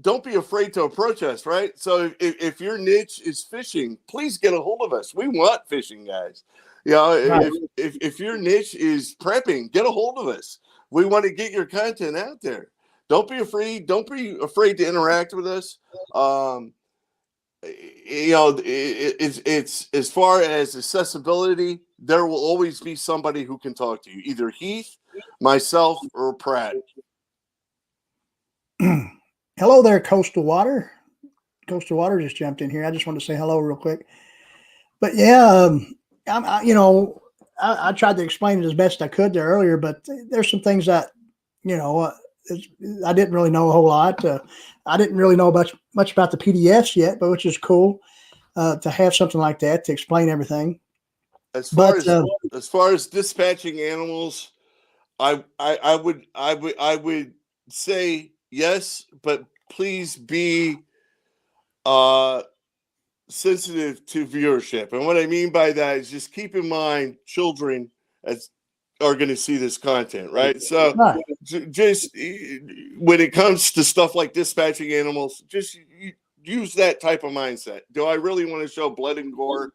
don't be afraid to approach us, right? So, if your niche is fishing, please get a hold of us. We want fishing guys. Right. If your niche is prepping, get a hold of us. We want to get your content out there. Don't be afraid. Don't be afraid to interact with us. It's as far as accessibility, there will always be somebody who can talk to you, either Heath, myself, or Pratt. Hello there, Coastal Water. Coastal Water just jumped in here. I just wanted to say hello real quick. But yeah, I tried to explain it as best I could there earlier, but there's some things that, I didn't really know a whole lot. I didn't really know much about the PDFs yet, but which is cool to have something like that to explain everything. As far as dispatching animals, I would say yes, but please be sensitive to viewership. And what I mean by that is just keep in mind children are going to see this content, right? So right. Just when it comes to stuff like dispatching animals, just use that type of mindset. Do I really want to show blood and gore?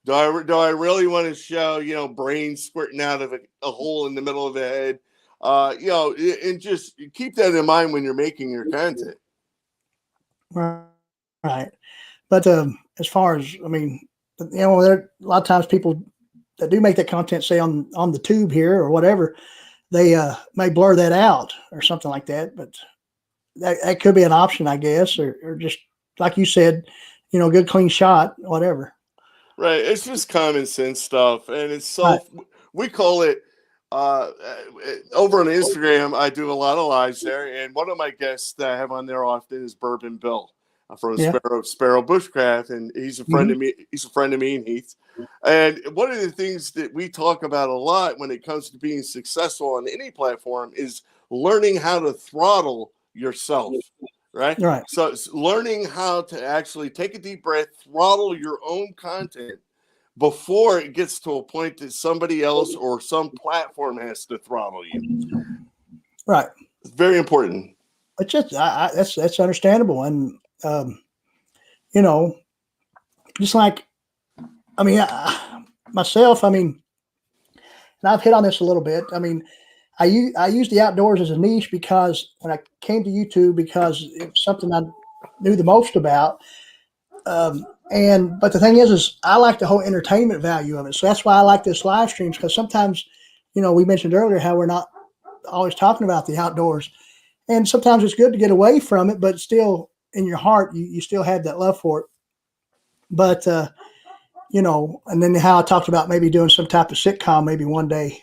Do I really want to show, brains squirting out of a hole in the middle of the head? And just keep that in mind when you're making your content. Right. But as far as, there are a lot of times people that do make that content, say on the tube here or whatever, they may blur that out or something like that. But that could be an option, I guess, or just like you said, good clean shot, whatever. Right. It's just common sense stuff, and it's we call it over on Instagram. I do a lot of lives there, and one of my guests that I have on there often is Bourbon Bill from Sparrow Bushcraft, and he's a friend of me. He's a friend of me and Heath. And one of the things that we talk about a lot when it comes to being successful on any platform is learning how to throttle yourself. Right. So it's learning how to actually take a deep breath, throttle your own content before it gets to a point that somebody else or some platform has to throttle you. Right. It's very important. It's just that's understandable, and just like myself. And I've hit on this a little bit. I use the outdoors as a niche because when I came to YouTube, because it's something I knew the most about. But the thing is I like the whole entertainment value of it. So that's why I like this live streams, because sometimes, we mentioned earlier how we're not always talking about the outdoors, and sometimes it's good to get away from it, but still in your heart, you still have that love for it. But, and then how I talked about maybe doing some type of sitcom maybe one day.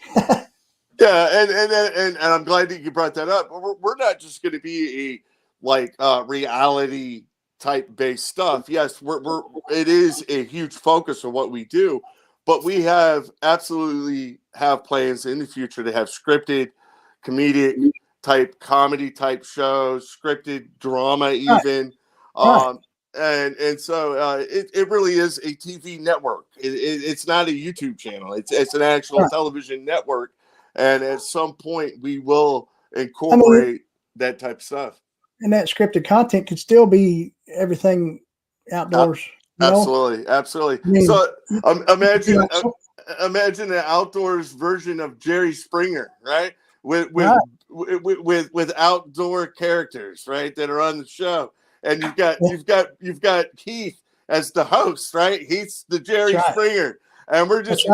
Yeah, and I'm glad that you brought that up. We're not just going to be a reality type based stuff. Yes, it is a huge focus of what we do, but we absolutely have plans in the future to have scripted, comedic type, comedy type shows, scripted drama even. Right. And so it really is a TV network. It's not a YouTube channel. It's an actual television network. And at some point, we will incorporate that type of stuff. And that scripted content could still be everything outdoors. Absolutely. So imagine an outdoors version of Jerry Springer, right? With outdoor characters, right, that are on the show, and you've got Heath as the host, right? Heath's the Jerry Springer, and we're just.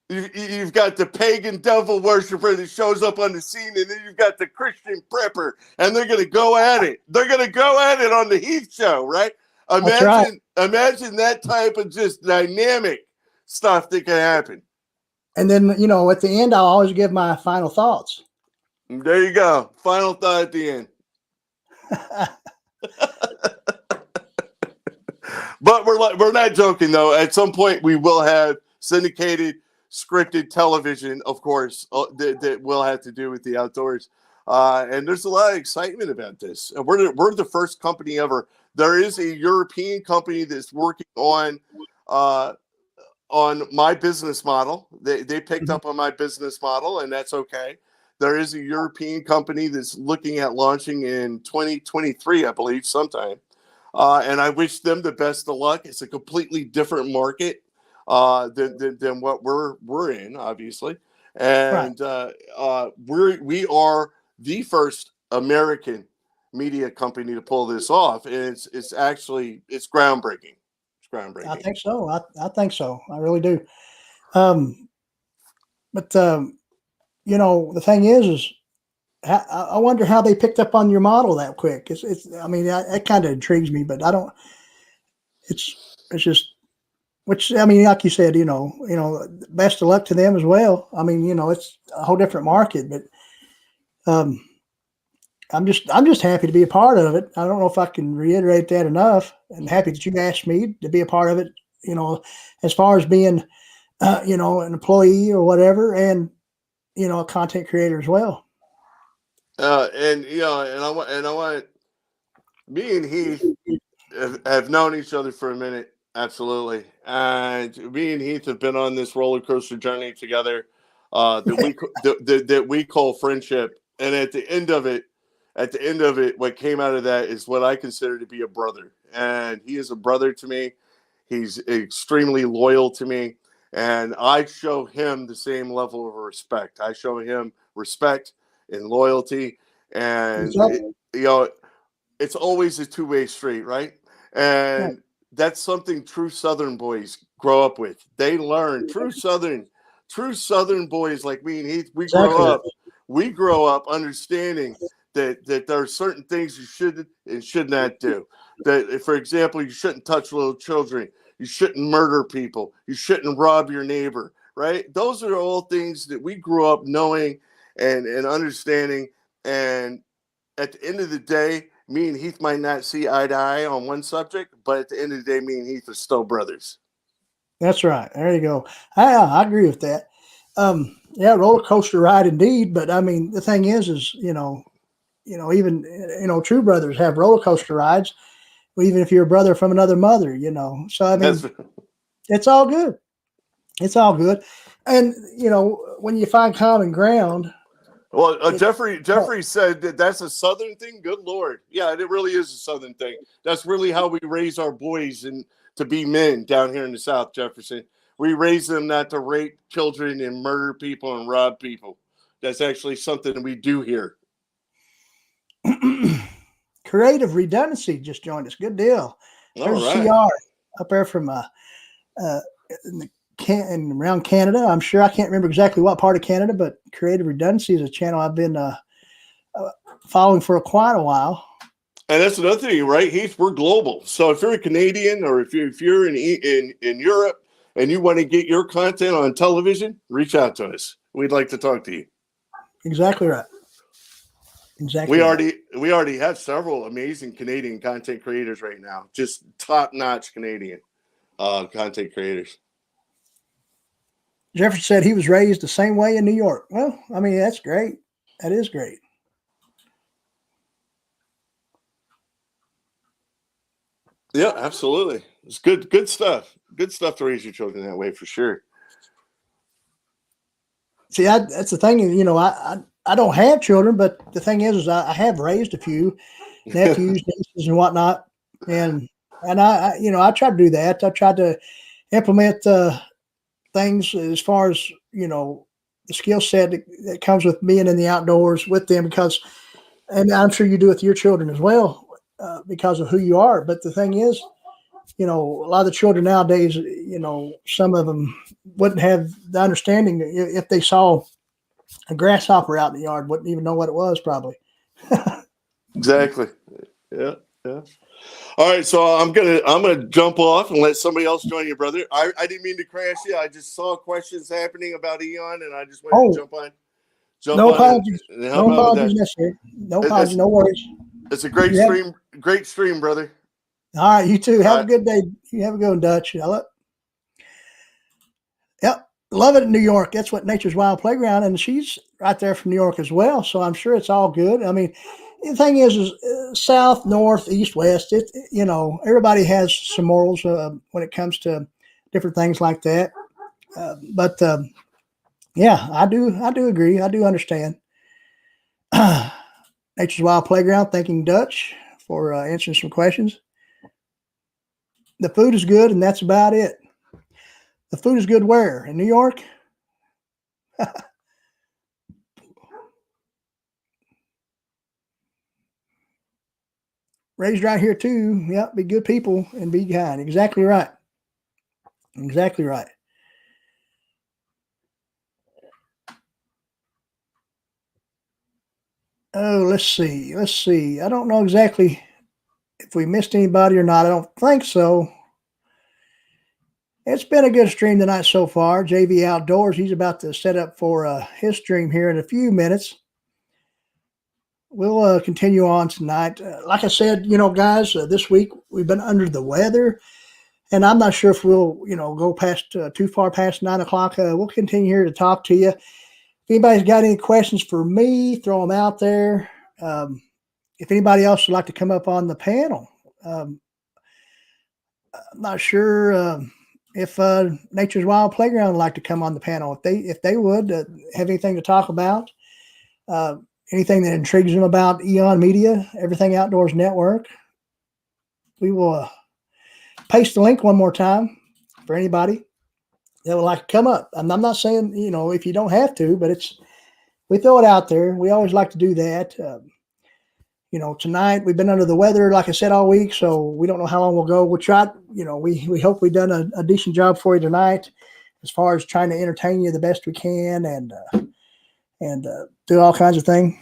You've got the pagan devil worshiper that shows up on the scene, and then you've got the Christian prepper, and they're going to go at it. They're going to go at it on the Heath show, right? Imagine that type of just dynamic stuff that can happen. And then, at the end, I'll always give my final thoughts. There you go. Final thought at the end. But we're not joking, though. At some point, we will have syndicated scripted television, of course, that will have to do with the outdoors. And there's a lot of excitement about this. We're the first company ever. There is a European company that's working on my business model. They picked up on my business model, and that's okay. There is a European company that's looking at launching in 2023, I believe, sometime. And I wish them the best of luck. It's a completely different market than what we're in, obviously, and we are the first American media company to pull this off, and it's actually groundbreaking. It's groundbreaking. I think so. I think so. I really do. But you know, the thing is I wonder how they picked up on your model that quick. It's. I mean, that kind of intrigues me, but I don't. It's just. Which I mean, like you said, best of luck to them as well. I mean, it's a whole different market, but I'm just happy to be a part of it. I don't know if I can reiterate that enough. I'm happy that you asked me to be a part of it. As far as being, an employee or whatever, and a content creator as well. And I want me and Heath have known each other for a minute, absolutely. And me and Heath have been on this roller coaster journey together that we call friendship. And at the end of it, what came out of that is what I consider to be a brother. And he is a brother to me. He's extremely loyal to me. And I show him the same level of respect. I show him respect and loyalty. And, it's always a two-way street, right? And that's something true Southern boys grow up with. They learn true Southern boys like me and Heath. We grow up understanding that there are certain things you should and should not do. That, for example, you shouldn't touch little children. You shouldn't murder people. You shouldn't rob your neighbor, right? Those are all things that we grew up knowing and understanding. And at the end of the day, me and Heath might not see eye to eye on one subject, but at the end of the day, me and Heath are still brothers. That's right. There you go. I agree with that. Roller coaster ride indeed. But I mean, the thing is even true brothers have roller coaster rides, even if you're a brother from another mother. So I mean, it's all good. It's all good. And when you find common ground. Well, Jeffrey said that's a Southern thing. Good Lord. Yeah, it really is a Southern thing. That's really how we raise our boys and to be men down here in the South, Jefferson. We raise them not to rape children and murder people and rob people. That's actually something we do here. Creative Redundancy just joined us. Good deal. There's a CR up there from around Canada. I'm sure I can't remember exactly what part of Canada, but Creative Redundancy is a channel I've been following for quite a while. And that's another thing, right, Heath? We're global. So if you're a Canadian or if you're in Europe and you want to get your content on television, reach out to us. We'd like to talk to you. Exactly right. Exactly. We already have several amazing Canadian content creators right now. Just top-notch Canadian content creators. Jefferson said he was raised the same way in New York. Well, I mean, that's great. That is great. Yeah, absolutely. It's good stuff. Good stuff to raise your children that way for sure. See, that's the thing. I don't have children, but the thing is I have raised a few nephews, nieces, and whatnot, and I try to do that. I tried to implement things as far as the skill set that comes with being in the outdoors with them, and I'm sure you do with your children as well, because of who you are. But the thing is, a lot of the children nowadays, some of them wouldn't have the understanding if they saw a grasshopper out in the yard, wouldn't even know what it was probably. Exactly. Yeah. All right, so I'm gonna jump off and let somebody else join you, brother. I didn't mean to crash you. I just saw questions happening about Eon, and I just wanted to jump on. No apologies. No apologies necessary. No apologies. No worries. It's a great stream. Great stream, brother. All right, you too. Have a good day. You have a good one, Dutch. Yep. Love it in New York. That's what Nature's Wild Playground, and she's right there from New York as well. So I'm sure it's all good. I mean, the thing is south, north, east, west. Everybody has some morals when it comes to different things like that. But yeah, I do agree. I do understand. Nature's Wild Playground. Thanking Dutch for answering some questions. The food is good, and that's about it. The food is good where? In New York? raised right here too. Yep, be good people and be kind. Exactly right. Exactly right. Oh, let's see. Let's see. I don't know exactly if we missed anybody or not. I don't think so. It's been a good stream tonight so far. JV Outdoors, he's about to set up for his stream here in a few minutes. We'll continue on tonight. Like I said, guys, this week we've been under the weather, and I'm not sure if we'll, go past too far past 9 o'clock. We'll continue here to talk to you. If anybody's got any questions for me, throw them out there. If anybody else would like to come up on the panel, I'm not sure if Nature's Wild Playground would like to come on the panel. If they would have anything to talk about, anything that intrigues them about Eon Media, Everything Outdoors Network, we will paste the link one more time for anybody that would like to come up. I'm not saying, if you don't have to, but we throw it out there. We always like to do that. Tonight we've been under the weather, like I said, all week, so we don't know how long we'll go. We'll try, we hope we've done a decent job for you tonight as far as trying to entertain you the best we can and do all kinds of things.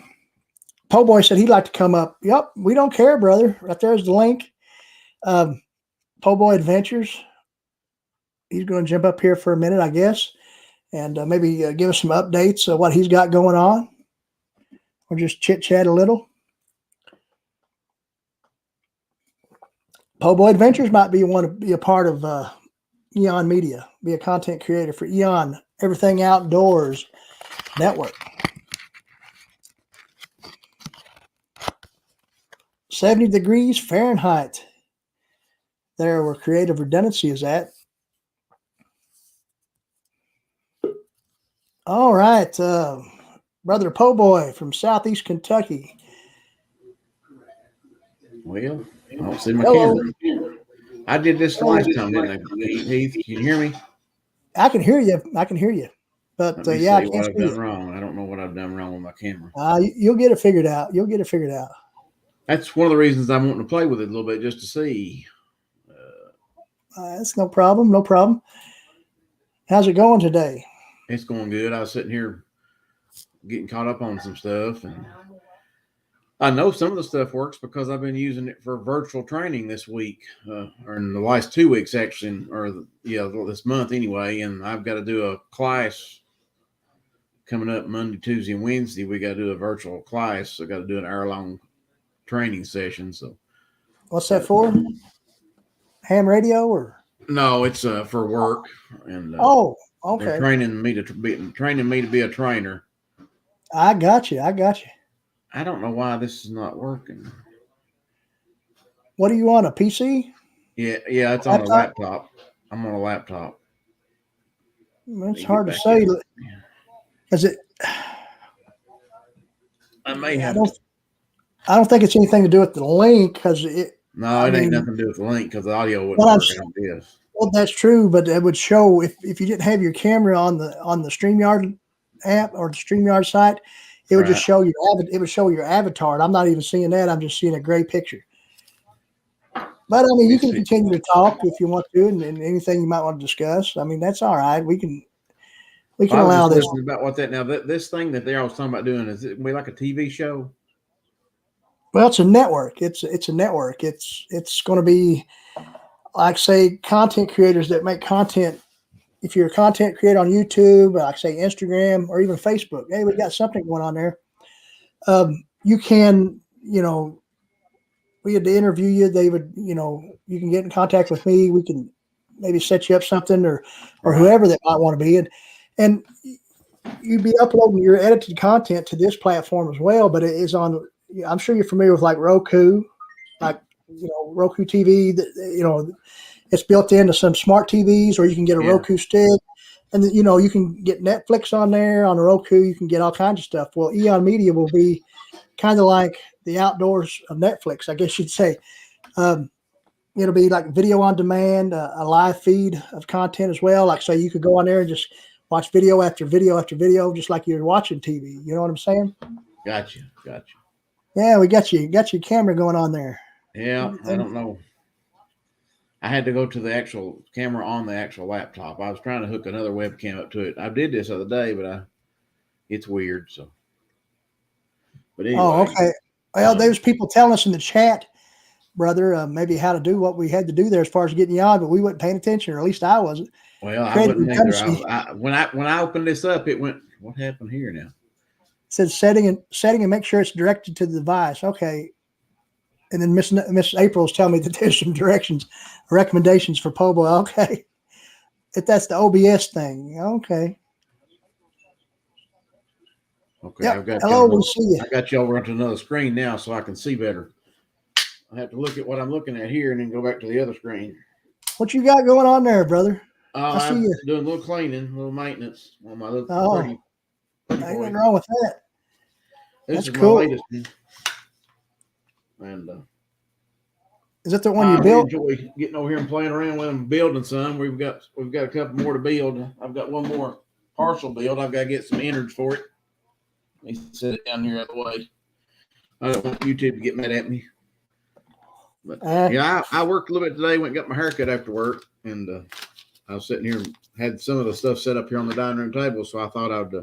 Po Boy said he'd like to come up. Yep, we don't care, brother. Right there's the link. Po Boy Adventures. He's going to jump up here for a minute, I guess, and maybe give us some updates of what he's got going on, or just chit chat a little. Po Boy Adventures might want to be a part of Eon Media, be a content creator for Eon Everything Outdoors Network. 70 degrees Fahrenheit. There where creative redundancy is at. All right. Brother Po Boy from Southeast Kentucky. Well, I don't see my camera. I did this last time, didn't I? Heath, can you hear me? I can hear you. But Let me yeah, I see can't what I've see done wrong. I don't know what I've done wrong with my camera. You'll get it figured out. That's one of the reasons I'm wanting to play with it a little bit, just to see. That's no problem. How's it going today? It's going good. I was sitting here getting caught up on some stuff, and I know some of the stuff works because I've been using it for virtual training this week, or in the last 2 weeks actually, this month anyway. And I've got to do a class coming up Monday, Tuesday, and Wednesday. We got to do a virtual class, so got to do an hour-long training session. So, what's that for? Ham radio or? No, it's for work. And okay. They're training me to be a trainer. I got you. I don't know why this is not working. What are you on, a PC? Yeah, it's on a laptop. I'm on a laptop. It's hard to say. Is it? I may have. I don't think it's anything to do with the link because it. No, it ain't nothing to do with the link because the audio wouldn't work on this. Well, that's true, but it would show if you didn't have your camera on the StreamYard app or the StreamYard site, it would just show your avatar. And I'm not even seeing that. I'm just seeing a gray picture. But I mean, you can continue to talk if you want to, and anything you might want to discuss. I mean, that's all right. We can allow this. About what that now this thing that they're always talking about doing, is it like a TV show? Well, it's a network. It's a network. It's going to be like, say, content creators that make content. If you're a content creator on YouTube, like say Instagram or even Facebook, hey, we got something going on there. You can, we had to interview you. They would, you can get in contact with me. We can maybe set you up something or whoever that might want to be. And you'd be uploading your edited content to this platform as well, but it is on, I'm sure you're familiar with like Roku, Roku TV, it's built into some smart TVs, or you can get a Roku stick, and you can get Netflix on there on a Roku. You can get all kinds of stuff. Well, Eon Media will be kind of like the outdoors of Netflix, I guess you'd say. It'll be like video on demand, a live feed of content as well. Like, say you could go on there and just watch video after video after video, just like you're watching TV. You know what I'm saying? Gotcha. Yeah, we got your camera going on there. Yeah, I don't know. I had to go to the actual camera on the actual laptop. I was trying to hook another webcam up to it. I did this the other day, but it's weird. So, but anyway. Oh, okay. Well, there's people telling us in the chat, brother, maybe how to do what we had to do there as far as getting you on, but we wasn't paying attention, or at least I wasn't. Well, Craig, I wasn't either. When I opened this up, it went. What happened here now? It says setting and make sure it's directed to the device. Okay. And then Miss April's telling me that there's some recommendations for Pobo. Okay. If that's the OBS thing. Okay. Okay. Yep. I've got hello, we'll see you. I got you over onto another screen now so I can see better. I have to look at what I'm looking at here and then go back to the other screen. What you got going on there, brother? I see you doing a little cleaning, a little maintenance on my little pretty ain't nothing wrong with that. This That's cool. My latest one. And is that the one you built? I enjoy getting over here and playing around with them, building some. We've got a couple more to build. I've got one more partial build. I've got to get some innards for it. Let me set it down here out of the way. I don't want YouTube to get mad at me. But yeah, I worked a little bit today. Went and got my haircut after work, and I was sitting here and had some of the stuff set up here on the dining room table. So I thought I'd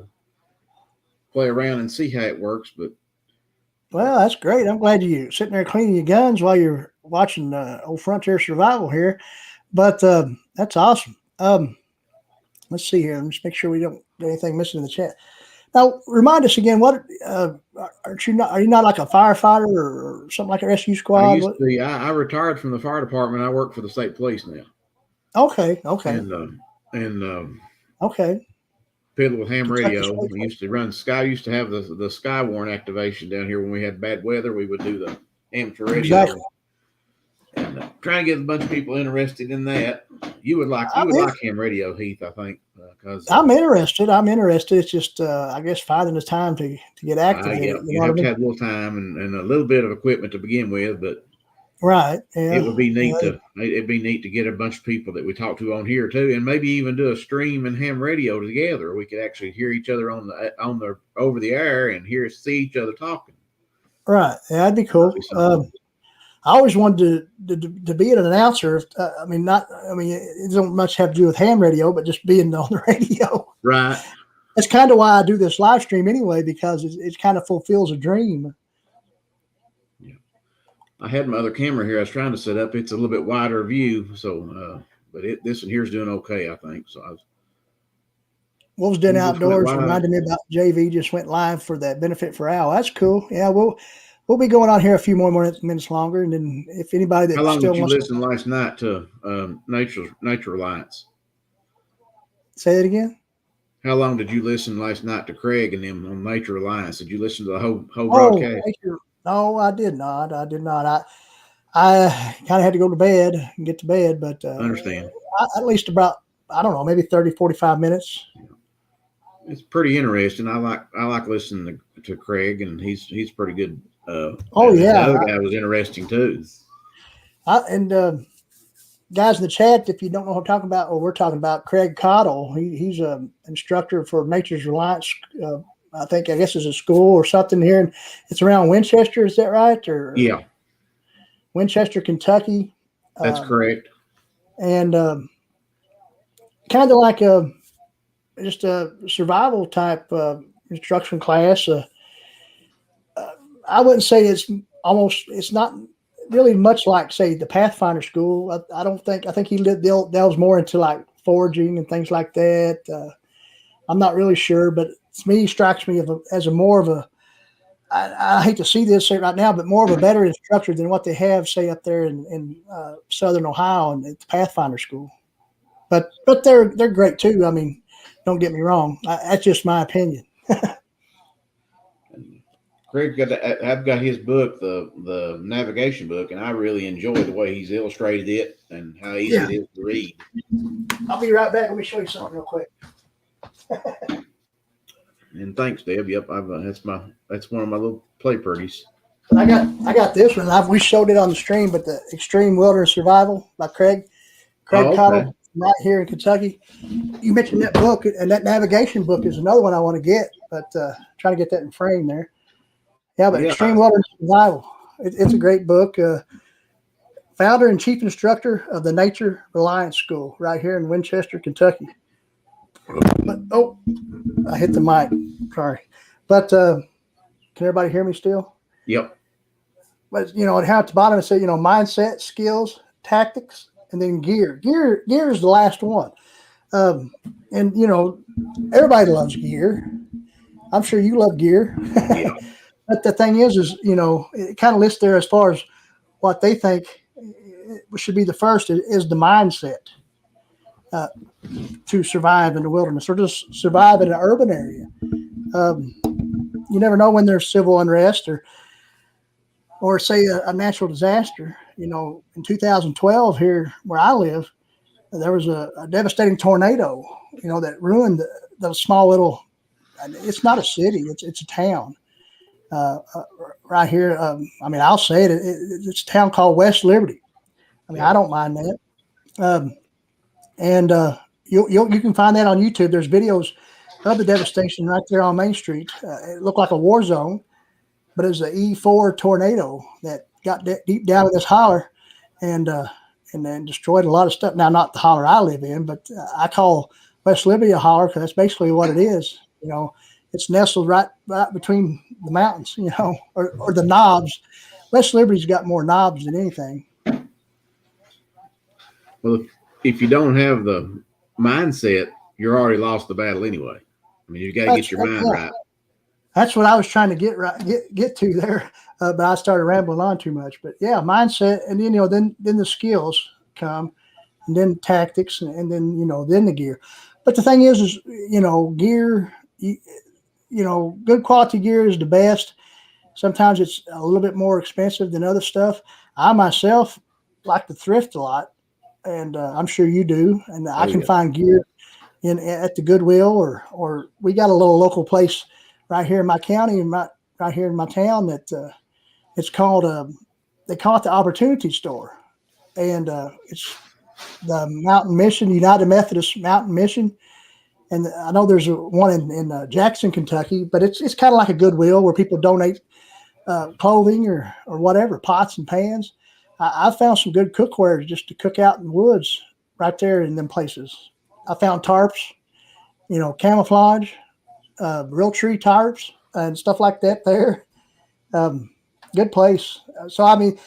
play around and see how it works. But well, that's great. I'm glad you're sitting there cleaning your guns while you're watching old Frontier Survival here. But that's awesome. Let's see here. Let's make sure we don't get anything missing in the chat. Now, remind us again. What are you not like a firefighter or something like a rescue squad? I retired from the fire department. I work for the state police now. Okay. And okay. Fiddle with ham radio. We used to run Sky. Used to have the Sky Warn activation down here when we had bad weather. We would do the amateur radio. Exactly. And trying to get a bunch of people interested in that. You would like ham radio, Heath. I think because I'm interested. It's just I guess finding the time to get active. You have to have a little time and a little bit of equipment to begin with, but right. Yeah. It would be neat it'd be neat to get a bunch of people that we talk to on here too, and maybe even do a stream and ham radio together. We could actually hear each other on the over the air and see each other talking. Right. Yeah, that'd be cool. I always wanted to be an announcer. It don't much have to do with ham radio, but just being on the radio. Right. That's kind of why I do this live stream anyway, because it kind of fulfills a dream. Yeah. I had my other camera here I was trying to set up. It's a little bit wider view, so but this one here is doing okay, I think. So Wolves Den Outdoors reminded me about JV just went live for that benefit for Al. That's cool. Yeah, We'll be going on here a few more minutes longer, and then if anybody that how long still did you wants listen last night to Nature Alliance? Say it again. How long did you listen last night to Craig and them on Nature Alliance? Did you listen to the whole broadcast? No, I did not. I I kind of had to go to bed and get to bed, but I understand. At least about, I don't know, maybe 30, 45 minutes. It's pretty interesting. I like listening to Craig, and he's pretty good. Yeah, the other guy was interesting too. Guys in the chat, if you don't know what I'm talking about, or we're talking about Craig Cottle. He's an instructor for Nature's Alliance. I guess it's a school or something here, and it's around Winchester. Is that right? Or yeah, Winchester, Kentucky. That's correct. And kind of like just a survival type instruction class. I wouldn't say it's not really much like, say, the Pathfinder school. I think he delves more into like foraging and things like that. I'm not really sure, but to me, strikes me as a more of a, I hate to see this right now, but more of a better instructor than what they have, say, up there in Southern Ohio and at the Pathfinder school. But they're great too. I mean, don't get me wrong. That's just my opinion. Craig, I've got his book, the navigation book, and I really enjoy the way he's illustrated it and how easy it is to read. I'll be right back. Let me show you something real quick. And thanks, Deb. Yep, that's one of my little play parties. I got this one. We showed it on the stream, but the Extreme Wilderness Survival by Craig Cottle, right here in Kentucky. You mentioned that book, and that navigation book is another one I want to get, but trying to get that in frame there. Yeah, but Extreme Wilderness Survival, it's a great book. founder and chief instructor of the Nature Reliance School right here in Winchester, Kentucky. But, oh, I hit the mic. Sorry. But can everybody hear me still? Yep. But, you know, and how at the bottom it said, you know, mindset, skills, tactics, and then gear. Gear is the last one. And, you know, everybody loves gear. I'm sure you love gear. Yeah. But the thing is, you know, it kind of lists there as far as what they think should be the first is the mindset to survive in the wilderness or just survive in an urban area. You never know when there's civil unrest or say a natural disaster. You know, in 2012 here where I live, there was a devastating tornado, you know, that ruined the small little, it's not a city, it's a town right here. I mean, I'll say it, it's a town called West Liberty. I mean, I don't mind that. And you can find that on YouTube. There's videos of the devastation right there on Main Street. It looked like a war zone, but it was an E4 tornado that got deep down in this holler and then destroyed a lot of stuff. Now, not the holler I live in, but I call West Liberty a holler because that's basically what it is. You know, it's nestled right between the mountains, you know, or the knobs. West Liberty's got more knobs than anything. Well, if you don't have the mindset, you're already lost the battle anyway. I mean, you got to get your mind right. That's what I was trying to get to there, but I started rambling on too much. But yeah, mindset, and then, you know, then the skills come, and then tactics, and then, you know, then the gear. But the thing is you know, gear, you know, good quality gear is the best. Sometimes it's a little bit more expensive than other stuff. I myself like to thrift a lot, and I'm sure you do. And I can find gear at the Goodwill, or we got a little local place right here in my county and right here in my town that it's called they call it the Opportunity Store, and it's the Mountain Mission, United Methodist Mountain Mission. And I know there's one in Jackson, Kentucky, but it's kind of like a Goodwill where people donate clothing or whatever, pots and pans. I found some good cookware just to cook out in the woods right there in them places. I found tarps, you know, camouflage, real tree tarps and stuff like that there. Good place. So, I mean,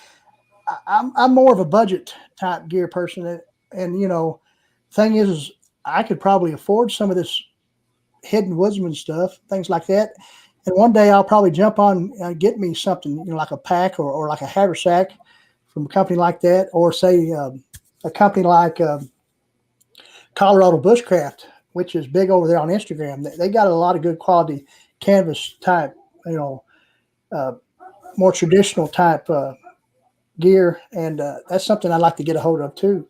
I'm more of a budget type gear person. And you know, thing is I could probably afford some of this hidden woodsman stuff, things like that. And one day I'll probably jump on and get me something, you know, like a pack or like a haversack from a company like that, or say a company like Colorado Bushcraft, which is big over there on Instagram. They got a lot of good quality canvas type, you know, more traditional type gear, and that's something I'd like to get a hold of too.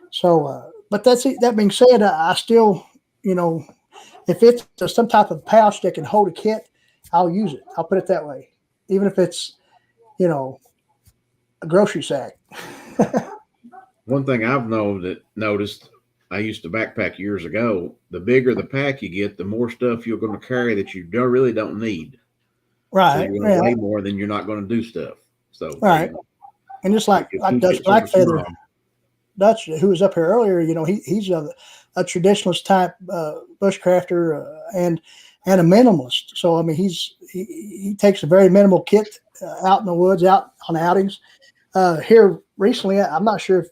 So, but that being said, I still, you know, if it's some type of pouch that can hold a kit, I'll use it. I'll put it that way, even if it's, you know, a grocery sack. One thing I've noticed, I used to backpack years ago. The bigger the pack you get, the more stuff you're going to carry that you really don't need. Right. So you're going to weigh more than you're not going to do stuff. So right. You know, and just like Dutch Blackfeather, Dutch, who was up here earlier, you know, he's a traditionalist type bushcrafter and a minimalist. So I mean, he takes a very minimal kit out in the woods, out on outings. Here recently, I'm not sure if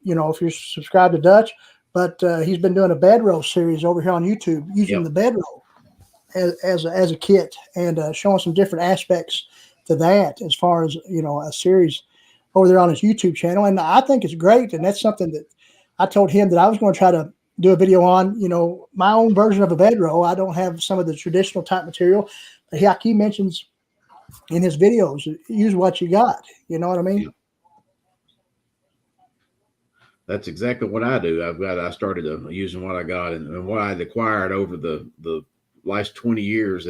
you know if you're subscribed to Dutch, but he's been doing a bedroll series over here on YouTube using the bedroll as a kit and showing some different aspects to that as far as, you know, a series over there on his YouTube channel. And I think it's great. And that's something that I told him that I was going to try to do a video on, you know, my own version of a bedroll. I don't have some of the traditional type material. Like he mentions in his videos, use what you got. You know what I mean? That's exactly what I do. I started using what I got and what I'd acquired over the last 20 years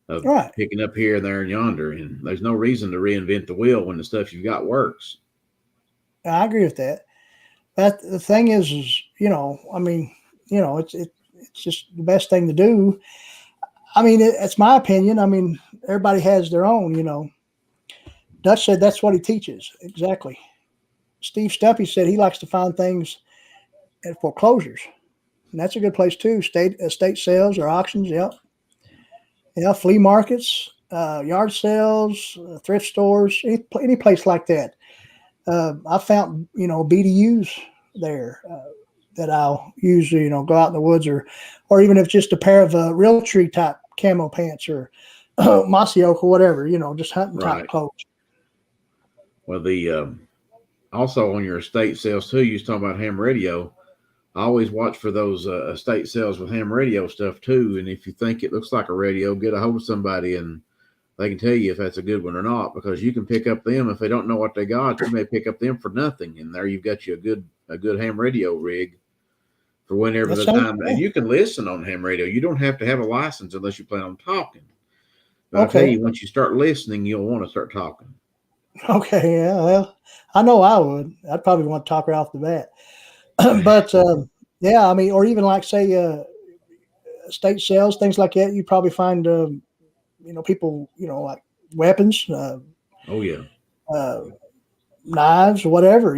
of picking up here, there, and yonder. And there's no reason to reinvent the wheel when the stuff you've got works. I agree with that. But the thing is, you know, I mean, you know, it's just the best thing to do. I mean, it's my opinion. I mean, everybody has their own, you know. Dutch said that's what he teaches. Exactly. Steve Stumpy said he likes to find things at foreclosures, and that's a good place too. Estate sales or auctions. Yep. Yeah, flea markets, yard sales, thrift stores, any place like that. I found, BDUs there that I'll use, go out in the woods or even if just a pair of real tree type camo pants or mossy oak or whatever, just hunting type clothes. Well, also on your estate sales too, you was talking about ham radio. I always watch for those estate sales with ham radio stuff too. And if you think it looks like a radio, get a hold of somebody and they can tell you if that's a good one or not, because you can pick up them. If they don't know what they got, you may pick up them for nothing. And there you've got you a good ham radio rig for whenever the time. And you can listen on ham radio. You don't have to have a license unless you plan on talking. But I'll tell you, once you start listening, you'll want to start talking. Okay, yeah, well, I know I would. I'd probably want to talk right off the bat. But yeah, I mean, or even like say estate sales, things like that. You probably find people, like weapons. Knives, whatever.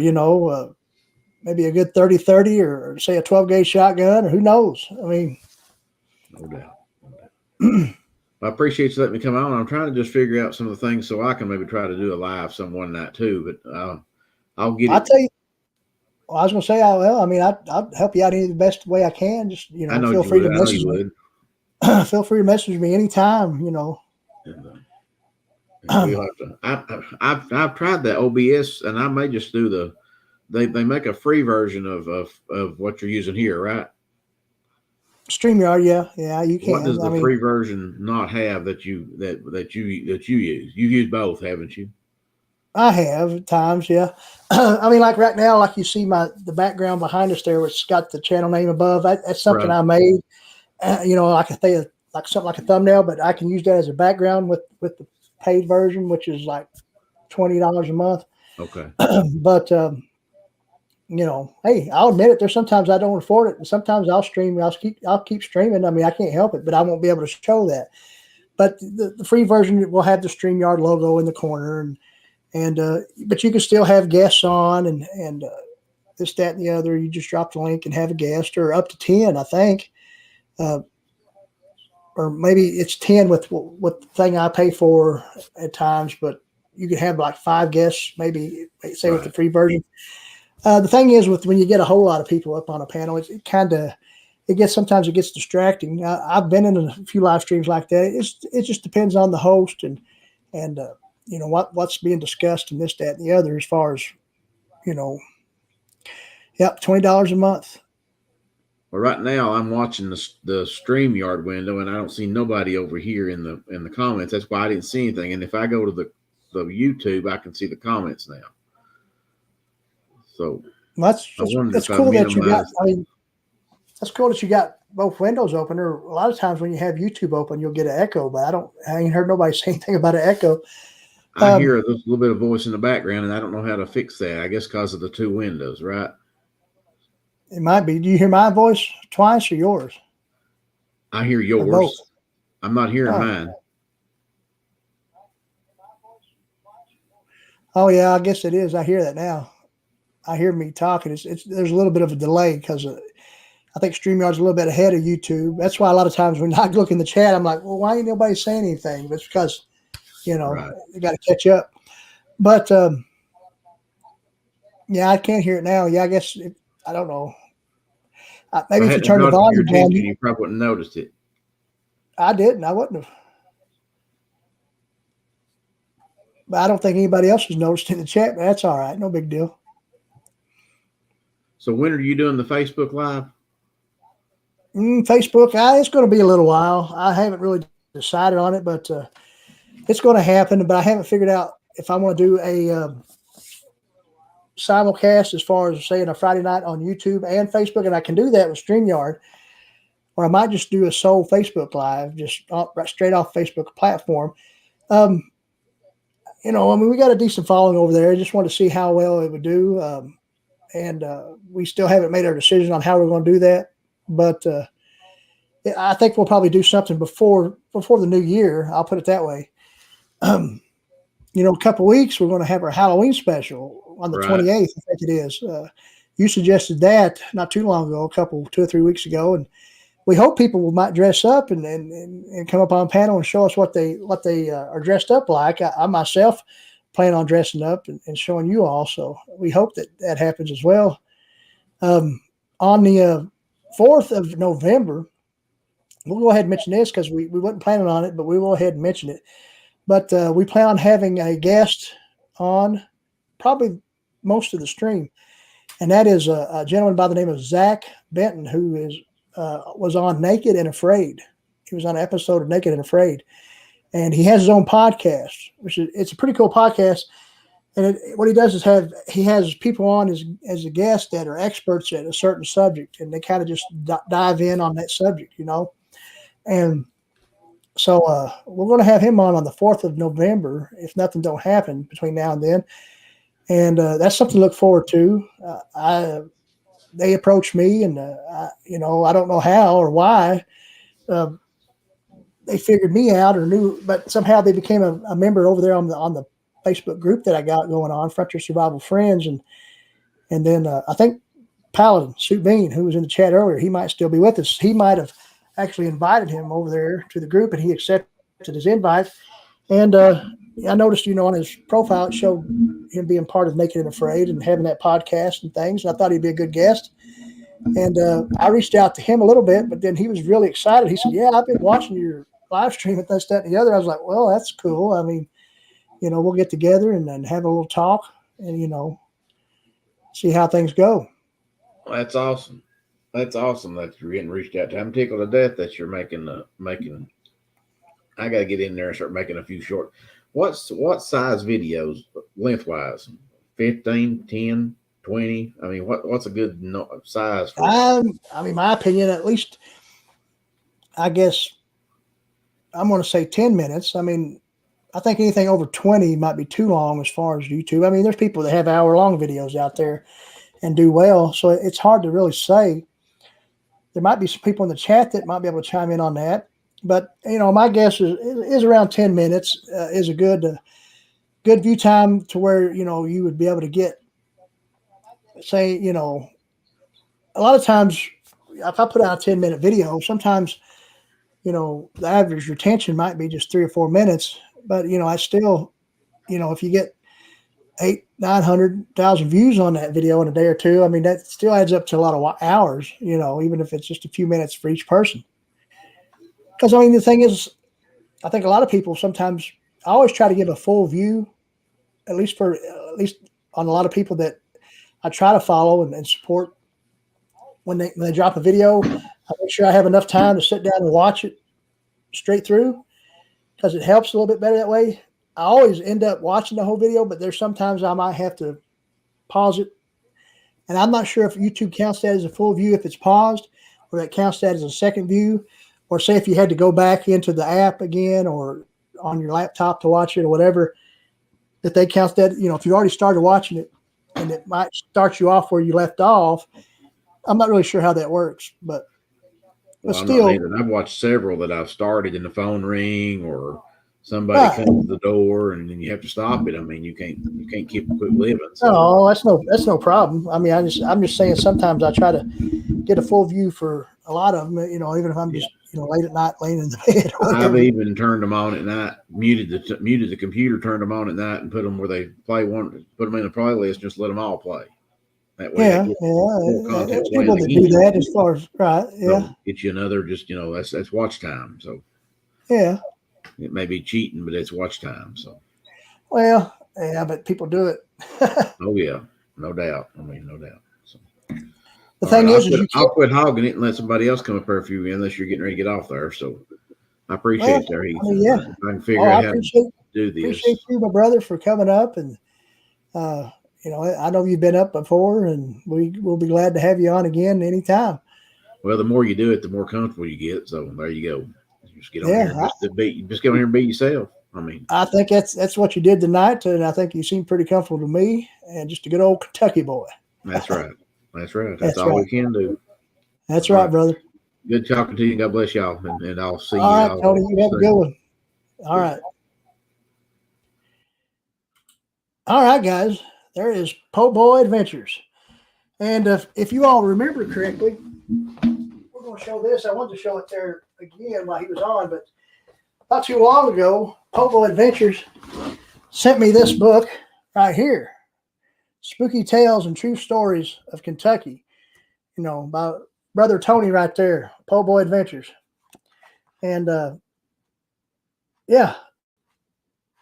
Maybe a good 30-30 or say a 12-gauge shotgun, or who knows? I mean, no doubt. I appreciate you letting me come on. I'm trying to just figure out some of the things so I can maybe try to do a live some one night too. But I'll get it. I'll tell you. Well, I was going to say, I'll help you out any the best way I can. Just, feel free to message me. Feel free to message me anytime, And, we'll have to, I've tried that OBS, and I may just do they make a free version of what you're using here, right? StreamYard, yeah, you can. What does the free version not have that you use? You've used both, haven't you? I have at times, yeah. I mean, like right now, like you see the background behind us there, which has got the channel name above. That's something I made. Like something like a thumbnail, but I can use that as a background with the paid version, which is like $20 a month. Okay. But hey, I'll admit it. There's sometimes I don't afford it, and sometimes I'll stream. I'll keep streaming. I mean, I can't help it, but I won't be able to show that. But the free version will have the StreamYard logo in the corner, and but you can still have guests on and this, that, and the other. You just drop the link and have a guest, or up to 10, I think. Or maybe it's 10 with the thing I pay for at times, but you can have like 5 guests, maybe say with the free version. The thing is when you get a whole lot of people up on a panel, sometimes it gets distracting. I've been in a few live streams like that. It just depends on the host and what's being discussed and this, that, and the other, as far as, $20 a month. Well, right now I'm watching the StreamYard window, and I don't see nobody over here in the comments. That's why I didn't see anything. And if I go to the YouTube, I can see the comments now. So that's cool that you got. I mean, that's cool that you got both windows open. Or a lot of times when you have YouTube open, you'll get an echo. But I ain't heard nobody say anything about an echo. I hear a little bit of voice in the background, and I don't know how to fix that. I guess because of the 2 windows, right? It might be. Do you hear my voice twice or yours? I hear yours. I'm not hearing mine. Oh yeah, I guess it is. I hear that now. I hear me talking. There's a little bit of a delay because I think StreamYard's a little bit ahead of YouTube. That's why a lot of times when I look in the chat, I'm like, well, why ain't nobody saying anything? But it's because, they got to catch up. But yeah, I can't hear it now. Yeah, I guess I don't know. Maybe if you turn the volume down, you probably wouldn't have noticed it. I didn't. I wouldn't have. But I don't think anybody else has noticed in the chat. But that's all right. No big deal. So when are you doing the Facebook Live? Facebook, it's going to be a little while. I haven't really decided on it, but it's going to happen. But I haven't figured out if I want to do a simulcast as far as saying a Friday night on YouTube and Facebook, and I can do that with StreamYard, or I might just do a sole Facebook Live, just straight off Facebook platform. We got a decent following over there. I just want to see how well it would do, and we still haven't made our decision on how we're going to do that. But I think we'll probably do something before the new year. I'll put it that way. A couple of weeks we're going to have our Halloween special. on the Right. 28th, I think it is. You suggested that not too long ago, 2 or 3 weeks ago, and we hope people might dress up and come up on panel and show us what they are dressed up like. I myself plan on dressing up and showing you all, so we hope that happens as well. On the 4th of November, we'll go ahead and mention this because we weren't planning on it, but we will go ahead and mention it. But we plan on having a guest on probably most of the stream, and that is a gentleman by the name of Zach Benton, who was on Naked and Afraid. He was on an episode of Naked and Afraid, and he has his own podcast, it's a pretty cool podcast. And what he does is he has people on as a guest that are experts at a certain subject, and they kind of just dive in on that subject, And so we're going to have him on the 4th of November if nothing don't happen between now and then. And that's something to look forward to. They approached me, and I don't know how or why they figured me out or knew, but somehow they became a member over there on the Facebook group that I got going on, Frontier Survival Friends, and then I think Paladin Suit Bean, who was in the chat earlier, he might still be with us. He might have actually invited him over there to the group, and he accepted his invite. And I noticed, on his profile, it showed him being part of Naked and Afraid and having that podcast and things. And I thought he'd be a good guest. And I reached out to him a little bit, but then he was really excited. He said, "Yeah, I've been watching your live stream and this, that, and the other." I was like, "Well, that's cool. I mean, we'll get together and then have a little talk and, see how things go." Well, that's awesome. That's awesome that you're getting reached out to. I'm tickled to death that you're making. I got to get in there and start making a few short. What size videos lengthwise? 15, 10, 20? I mean, what's a good size for my opinion, at least, I guess I'm going to say 10 minutes. I mean, I think anything over 20 might be too long as far as YouTube. I mean, there's people that have hour-long videos out there and do well, so it's hard to really say. There might be some people in the chat that might be able to chime in on that. But, my guess is around 10 minutes is a good view time to where, you would be able to get, say, a lot of times if I put out a 10-minute video, sometimes, the average retention might be just 3 or 4 minutes. But, I still, if you get 800,000-900,000 views on that video in a day or two, I mean, that still adds up to a lot of hours, even if it's just a few minutes for each person. Because, I mean, the thing is, I think a lot of people sometimes, I always try to give a full view, at least on a lot of people that I try to follow and support when they drop a video. I make sure I have enough time to sit down and watch it straight through because it helps a little bit better that way. I always end up watching the whole video, but there's sometimes I might have to pause it. And I'm not sure if YouTube counts that as a full view if it's paused, or that counts that as a second view. Or say if you had to go back into the app again or on your laptop to watch it or whatever, that they count that, if you already started watching it and it might start you off where you left off. I'm not really sure how that works, but still. I've watched several that I've started and the phone ring or somebody comes to the door and then you have to stop it. I mean, you can't keep quick living. So. No, that's no problem. I mean, I'm just saying sometimes I try to get a full view for a lot of them, even if I'm just, late at night laying in the bed. I've even turned them on at night, muted the computer, turned them on at night, and put them where they play one, put them in a playlist, just let them all play. That way, there's people that do that as far as right, yeah. So get you another, just that's watch time. So yeah, it may be cheating, but it's watch time. So well, yeah, but people do it. Oh yeah, no doubt. I mean, no doubt. So. The thing is, I'll quit hogging it and let somebody else come up there for you unless you're getting ready to get off there. So I appreciate that, Heath. Yeah. I can figure out how to do this. Appreciate you, my brother, for coming up. And, I know you've been up before, and we'll be glad to have you on again anytime. Well, the more you do it, the more comfortable you get. So there you go. Just get on here. Just get on here and be yourself. I mean, I think that's what you did tonight, and I think you seemed pretty comfortable to me, and just a good old Kentucky boy. That's right. That's right. That's all we can do. That's right, brother. Good talking to you. God bless y'all. And I'll see you. All right, Tony. You have a good one. All right. All right, guys. There is Po' Boy Adventures. And if you all remember correctly, we're going to show this. I wanted to show it there again while he was on, but not too long ago, Po' Boy Adventures sent me this book right here, Spooky Tales and True Stories of Kentucky, by Brother Tony right there, Po' Boy Adventures. And yeah,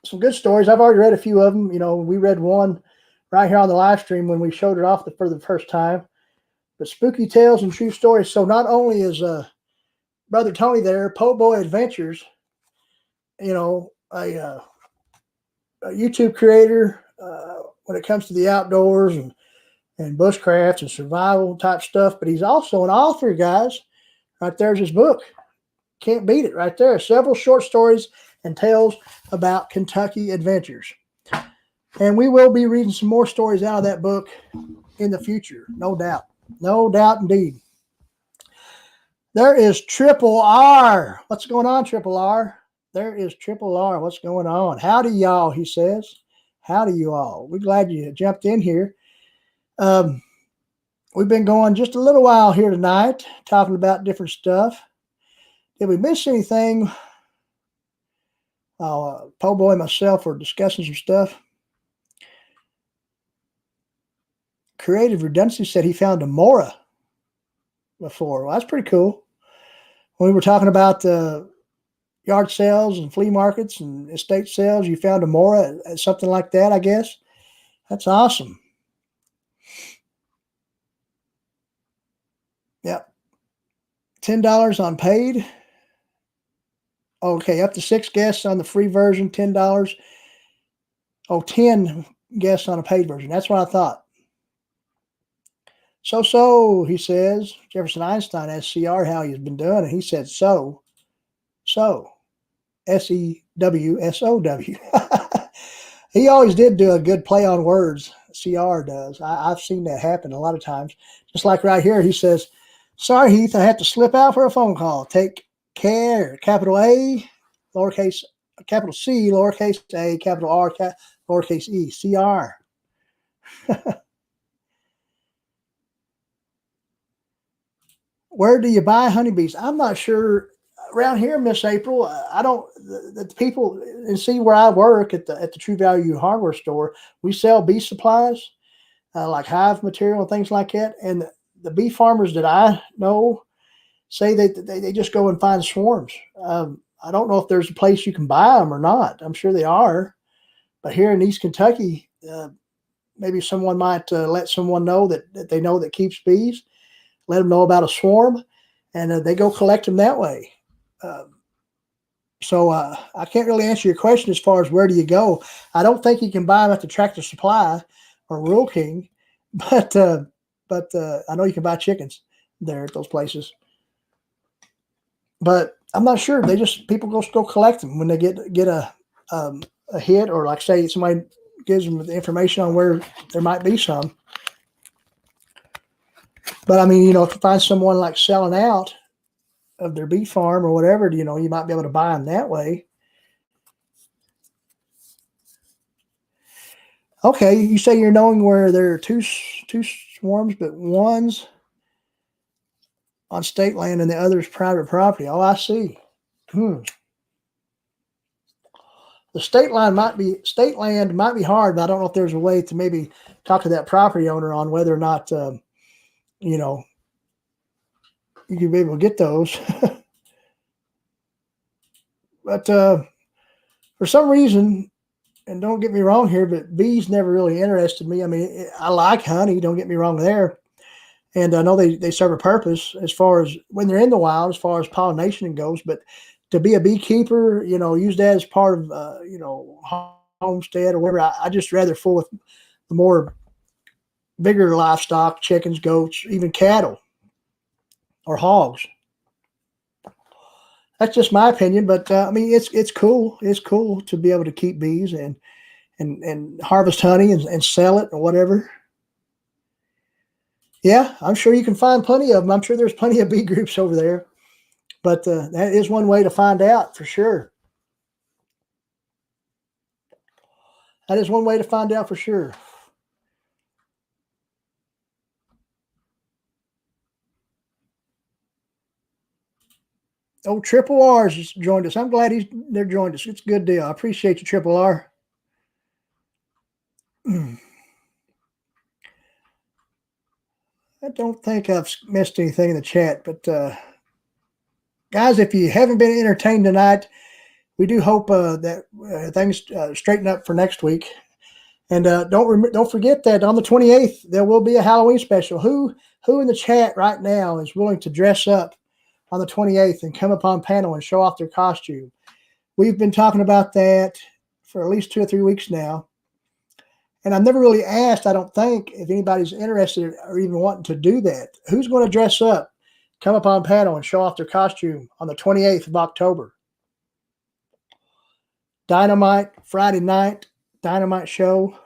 some good stories. I've already read a few of them. We read one right here on the live stream when we showed it off for the first time. But Spooky Tales and True Stories. So not only is Brother Tony there, Po' Boy Adventures, a YouTube creator when it comes to the outdoors and bushcraft and survival type stuff. But he's also an author, guys. Right there's his book. Can't beat it right there. Several short stories and tales about Kentucky adventures. And we will be reading some more stories out of that book in the future, no doubt. No doubt indeed. There is Triple R. What's going on, Triple R? There is Triple R. What's going on? Howdy, y'all, he says. Howdy, you all. We're glad you jumped in here. We've been going just a little while here tonight, talking about different stuff. Did we miss anything? Po' Boy and myself were discussing some stuff. Creative Redundancy said he found a Mora before. Well, that's pretty cool. When we were talking about yard sales and flea markets and estate sales, you found a Mora, something like that, I guess. That's awesome. Yep. $10 on paid. Okay, up to 6 guests on the free version, $10. 10 guests on a paid version. That's what I thought. So, he says, Jefferson Einstein asked CR how he's been doing, and he said, so, SEWSOW. He always did do a good play on words, CR does. I've seen that happen a lot of times. Just like right here, he says, sorry, Heath, I had to slip out for a phone call. Take care. Capital A, lowercase, capital C, lowercase a, capital R, lowercase e, CR. Where do you buy honeybees? I'm not sure. Around here, Miss April, I don't. The people and see where I work at the True Value Hardware store. We sell bee supplies, like hive material and things like that. And the bee farmers that I know say that they just go and find swarms. I don't know if there's a place you can buy them or not. I'm sure they are, but here in East Kentucky, maybe someone might let someone know that they know that keeps bees. Let them know about a swarm, and they go collect them that way. So I can't really answer your question as far as where do you go. I don't think you can buy them at the Tractor Supply or Rural King, but I know you can buy chickens there at those places. But I'm not sure. People go collect them when they get a hit, or like say somebody gives them the information on where there might be some. But I mean, if you find someone like selling out of their bee farm or whatever, you might be able to buy them that way. Okay, you say you're knowing where there are two swarms, but one's on state land and the other is private property. Oh, I see. The state land might be hard, but I don't know if there's a way to maybe talk to that property owner on whether or not you can be able to get those. But for some reason, and don't get me wrong here, but bees never really interested me. I mean, I like honey, don't get me wrong there. And I know they serve a purpose as far as when they're in the wild, as far as pollination goes. But to be a beekeeper, use that as part of, homestead or whatever, I just rather fool with the more bigger livestock, chickens, goats, even cattle or hogs. That's just my opinion, but I mean, it's cool. It's cool to be able to keep bees and harvest honey and sell it or whatever. Yeah, I'm sure you can find plenty of them. I'm sure there's plenty of bee groups over there, but that is one way to find out for sure. That is one way to find out for sure. Oh, Triple R's just joined us. I'm glad they're joined us. It's a good deal. I appreciate you, Triple R. I don't think I've missed anything in the chat, but guys, if you haven't been entertained tonight, we do hope that things straighten up for next week. And don't forget that on the 28th there will be a Halloween special. Who in the chat right now is willing to dress up on the 28th and come up on panel and show off their costume? We've been talking about that for at least 2 or 3 weeks now. And I've never really asked, I don't think, if anybody's interested or even wanting to do that. Who's going to dress up, come up on panel, and show off their costume on the 28th of October? Dynamite, Friday night, Dynamite Show,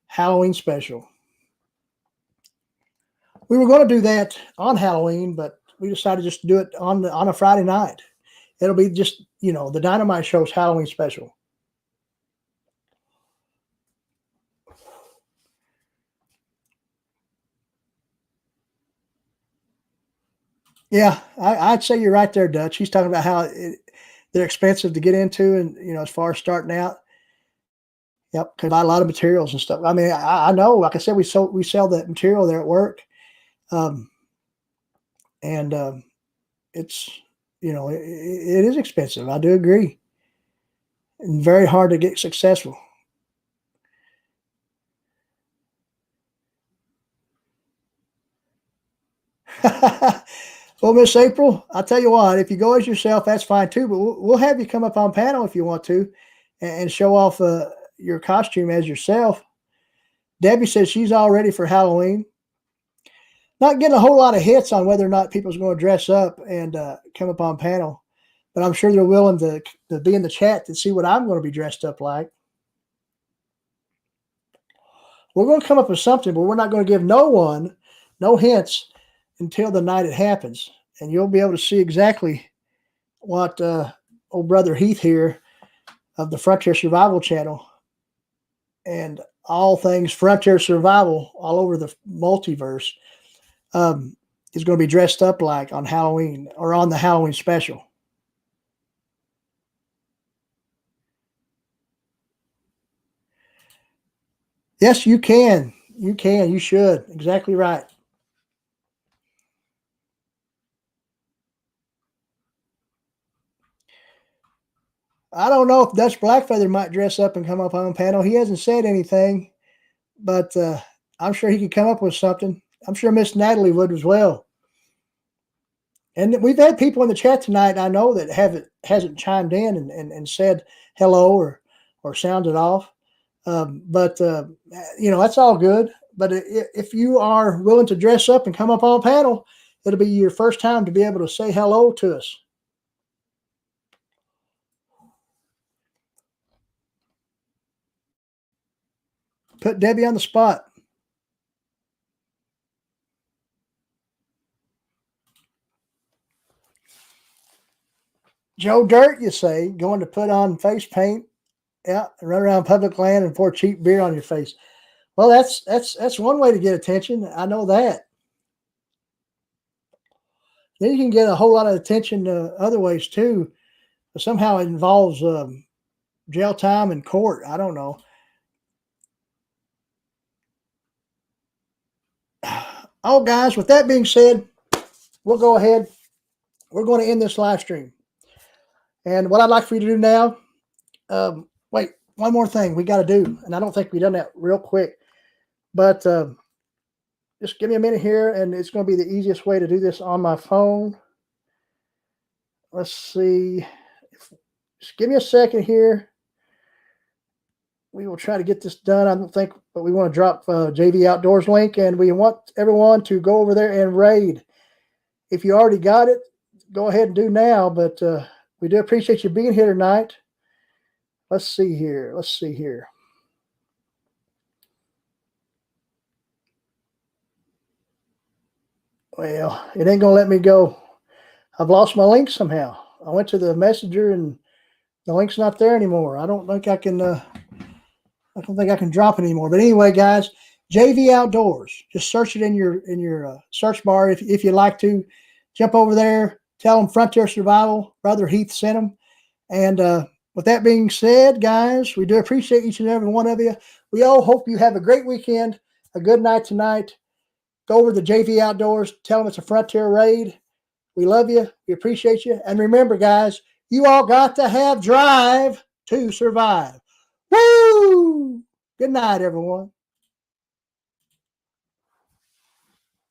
Halloween special. We were going to do that on Halloween, but we decided just to do it on a Friday night. It'll be just, the Dynamite Show's Halloween special. Yeah, I'd say you're right there, Dutch. He's talking about how they're expensive to get into, and as far as starting out. Yep, because buy a lot of materials and stuff. I mean, I know. Like I said, we sell that material there at work, and it's it is expensive. I do agree, and very hard to get successful. Well, Miss April, I'll tell you what, if you go as yourself, that's fine too, but we'll have you come up on panel if you want to and show off your costume as yourself. Debbie says she's all ready for Halloween. Not getting a whole lot of hits on whether or not people's going to dress up and come up on panel, but I'm sure they're willing to be in the chat to see what I'm going to be dressed up like. We're going to come up with something, but we're not going to give no hints until the night it happens, and you'll be able to see exactly what old brother Heath here of the Frontier Survival channel and all things Frontier Survival all over the multiverse is going to be dressed up like on Halloween or on the Halloween special. Yes, you can. You can. You should. Exactly right. I don't know if Dutch Blackfeather might dress up and come up on panel. He hasn't said anything, but I'm sure he could come up with something. I'm sure Miss Natalie would as well. And we've had people in the chat tonight, I know, that hasn't chimed in and said hello or sounded off. But that's all good. But if you are willing to dress up and come up on panel, it'll be your first time to be able to say hello to us. Put Debbie on the spot. Joe Dirt, you say, going to put on face paint, and run around public land and pour cheap beer on your face. Well, that's one way to get attention. I know that. Then you can get a whole lot of attention other ways too. But somehow it involves jail time and court. I don't know. Oh, guys, with that being said, we'll go ahead. We're going to end this live stream. And what I'd like for you to do now, wait, one more thing we got to do. And I don't think we've done that real quick. But just give me a minute here, and it's going to be the easiest way to do this on my phone. Let's see. Just give me a second here. We will try to get this done. I don't think, but we want to drop JV Outdoors link, and we want everyone to go over there and raid. If you already got it, go ahead and do now, but we do appreciate you being here tonight. Let's see here. Well, it ain't going to let me go. I've lost my link somehow. I went to the messenger, and the link's not there anymore. I don't think I can... I don't think I can drop it anymore. But anyway, guys, JV Outdoors. Just search it in your search bar if you'd like to. Jump over there, Tell them Frontier Survival, Brother Heath sent them. And with that being said, guys, we do appreciate each and every one of you. We all hope you have a great weekend, a good night tonight. Go over to JV Outdoors. Tell them it's a Frontier Raid. We love you. We appreciate you. And remember, guys, you all got to have drive to survive. Woo! Good night, everyone.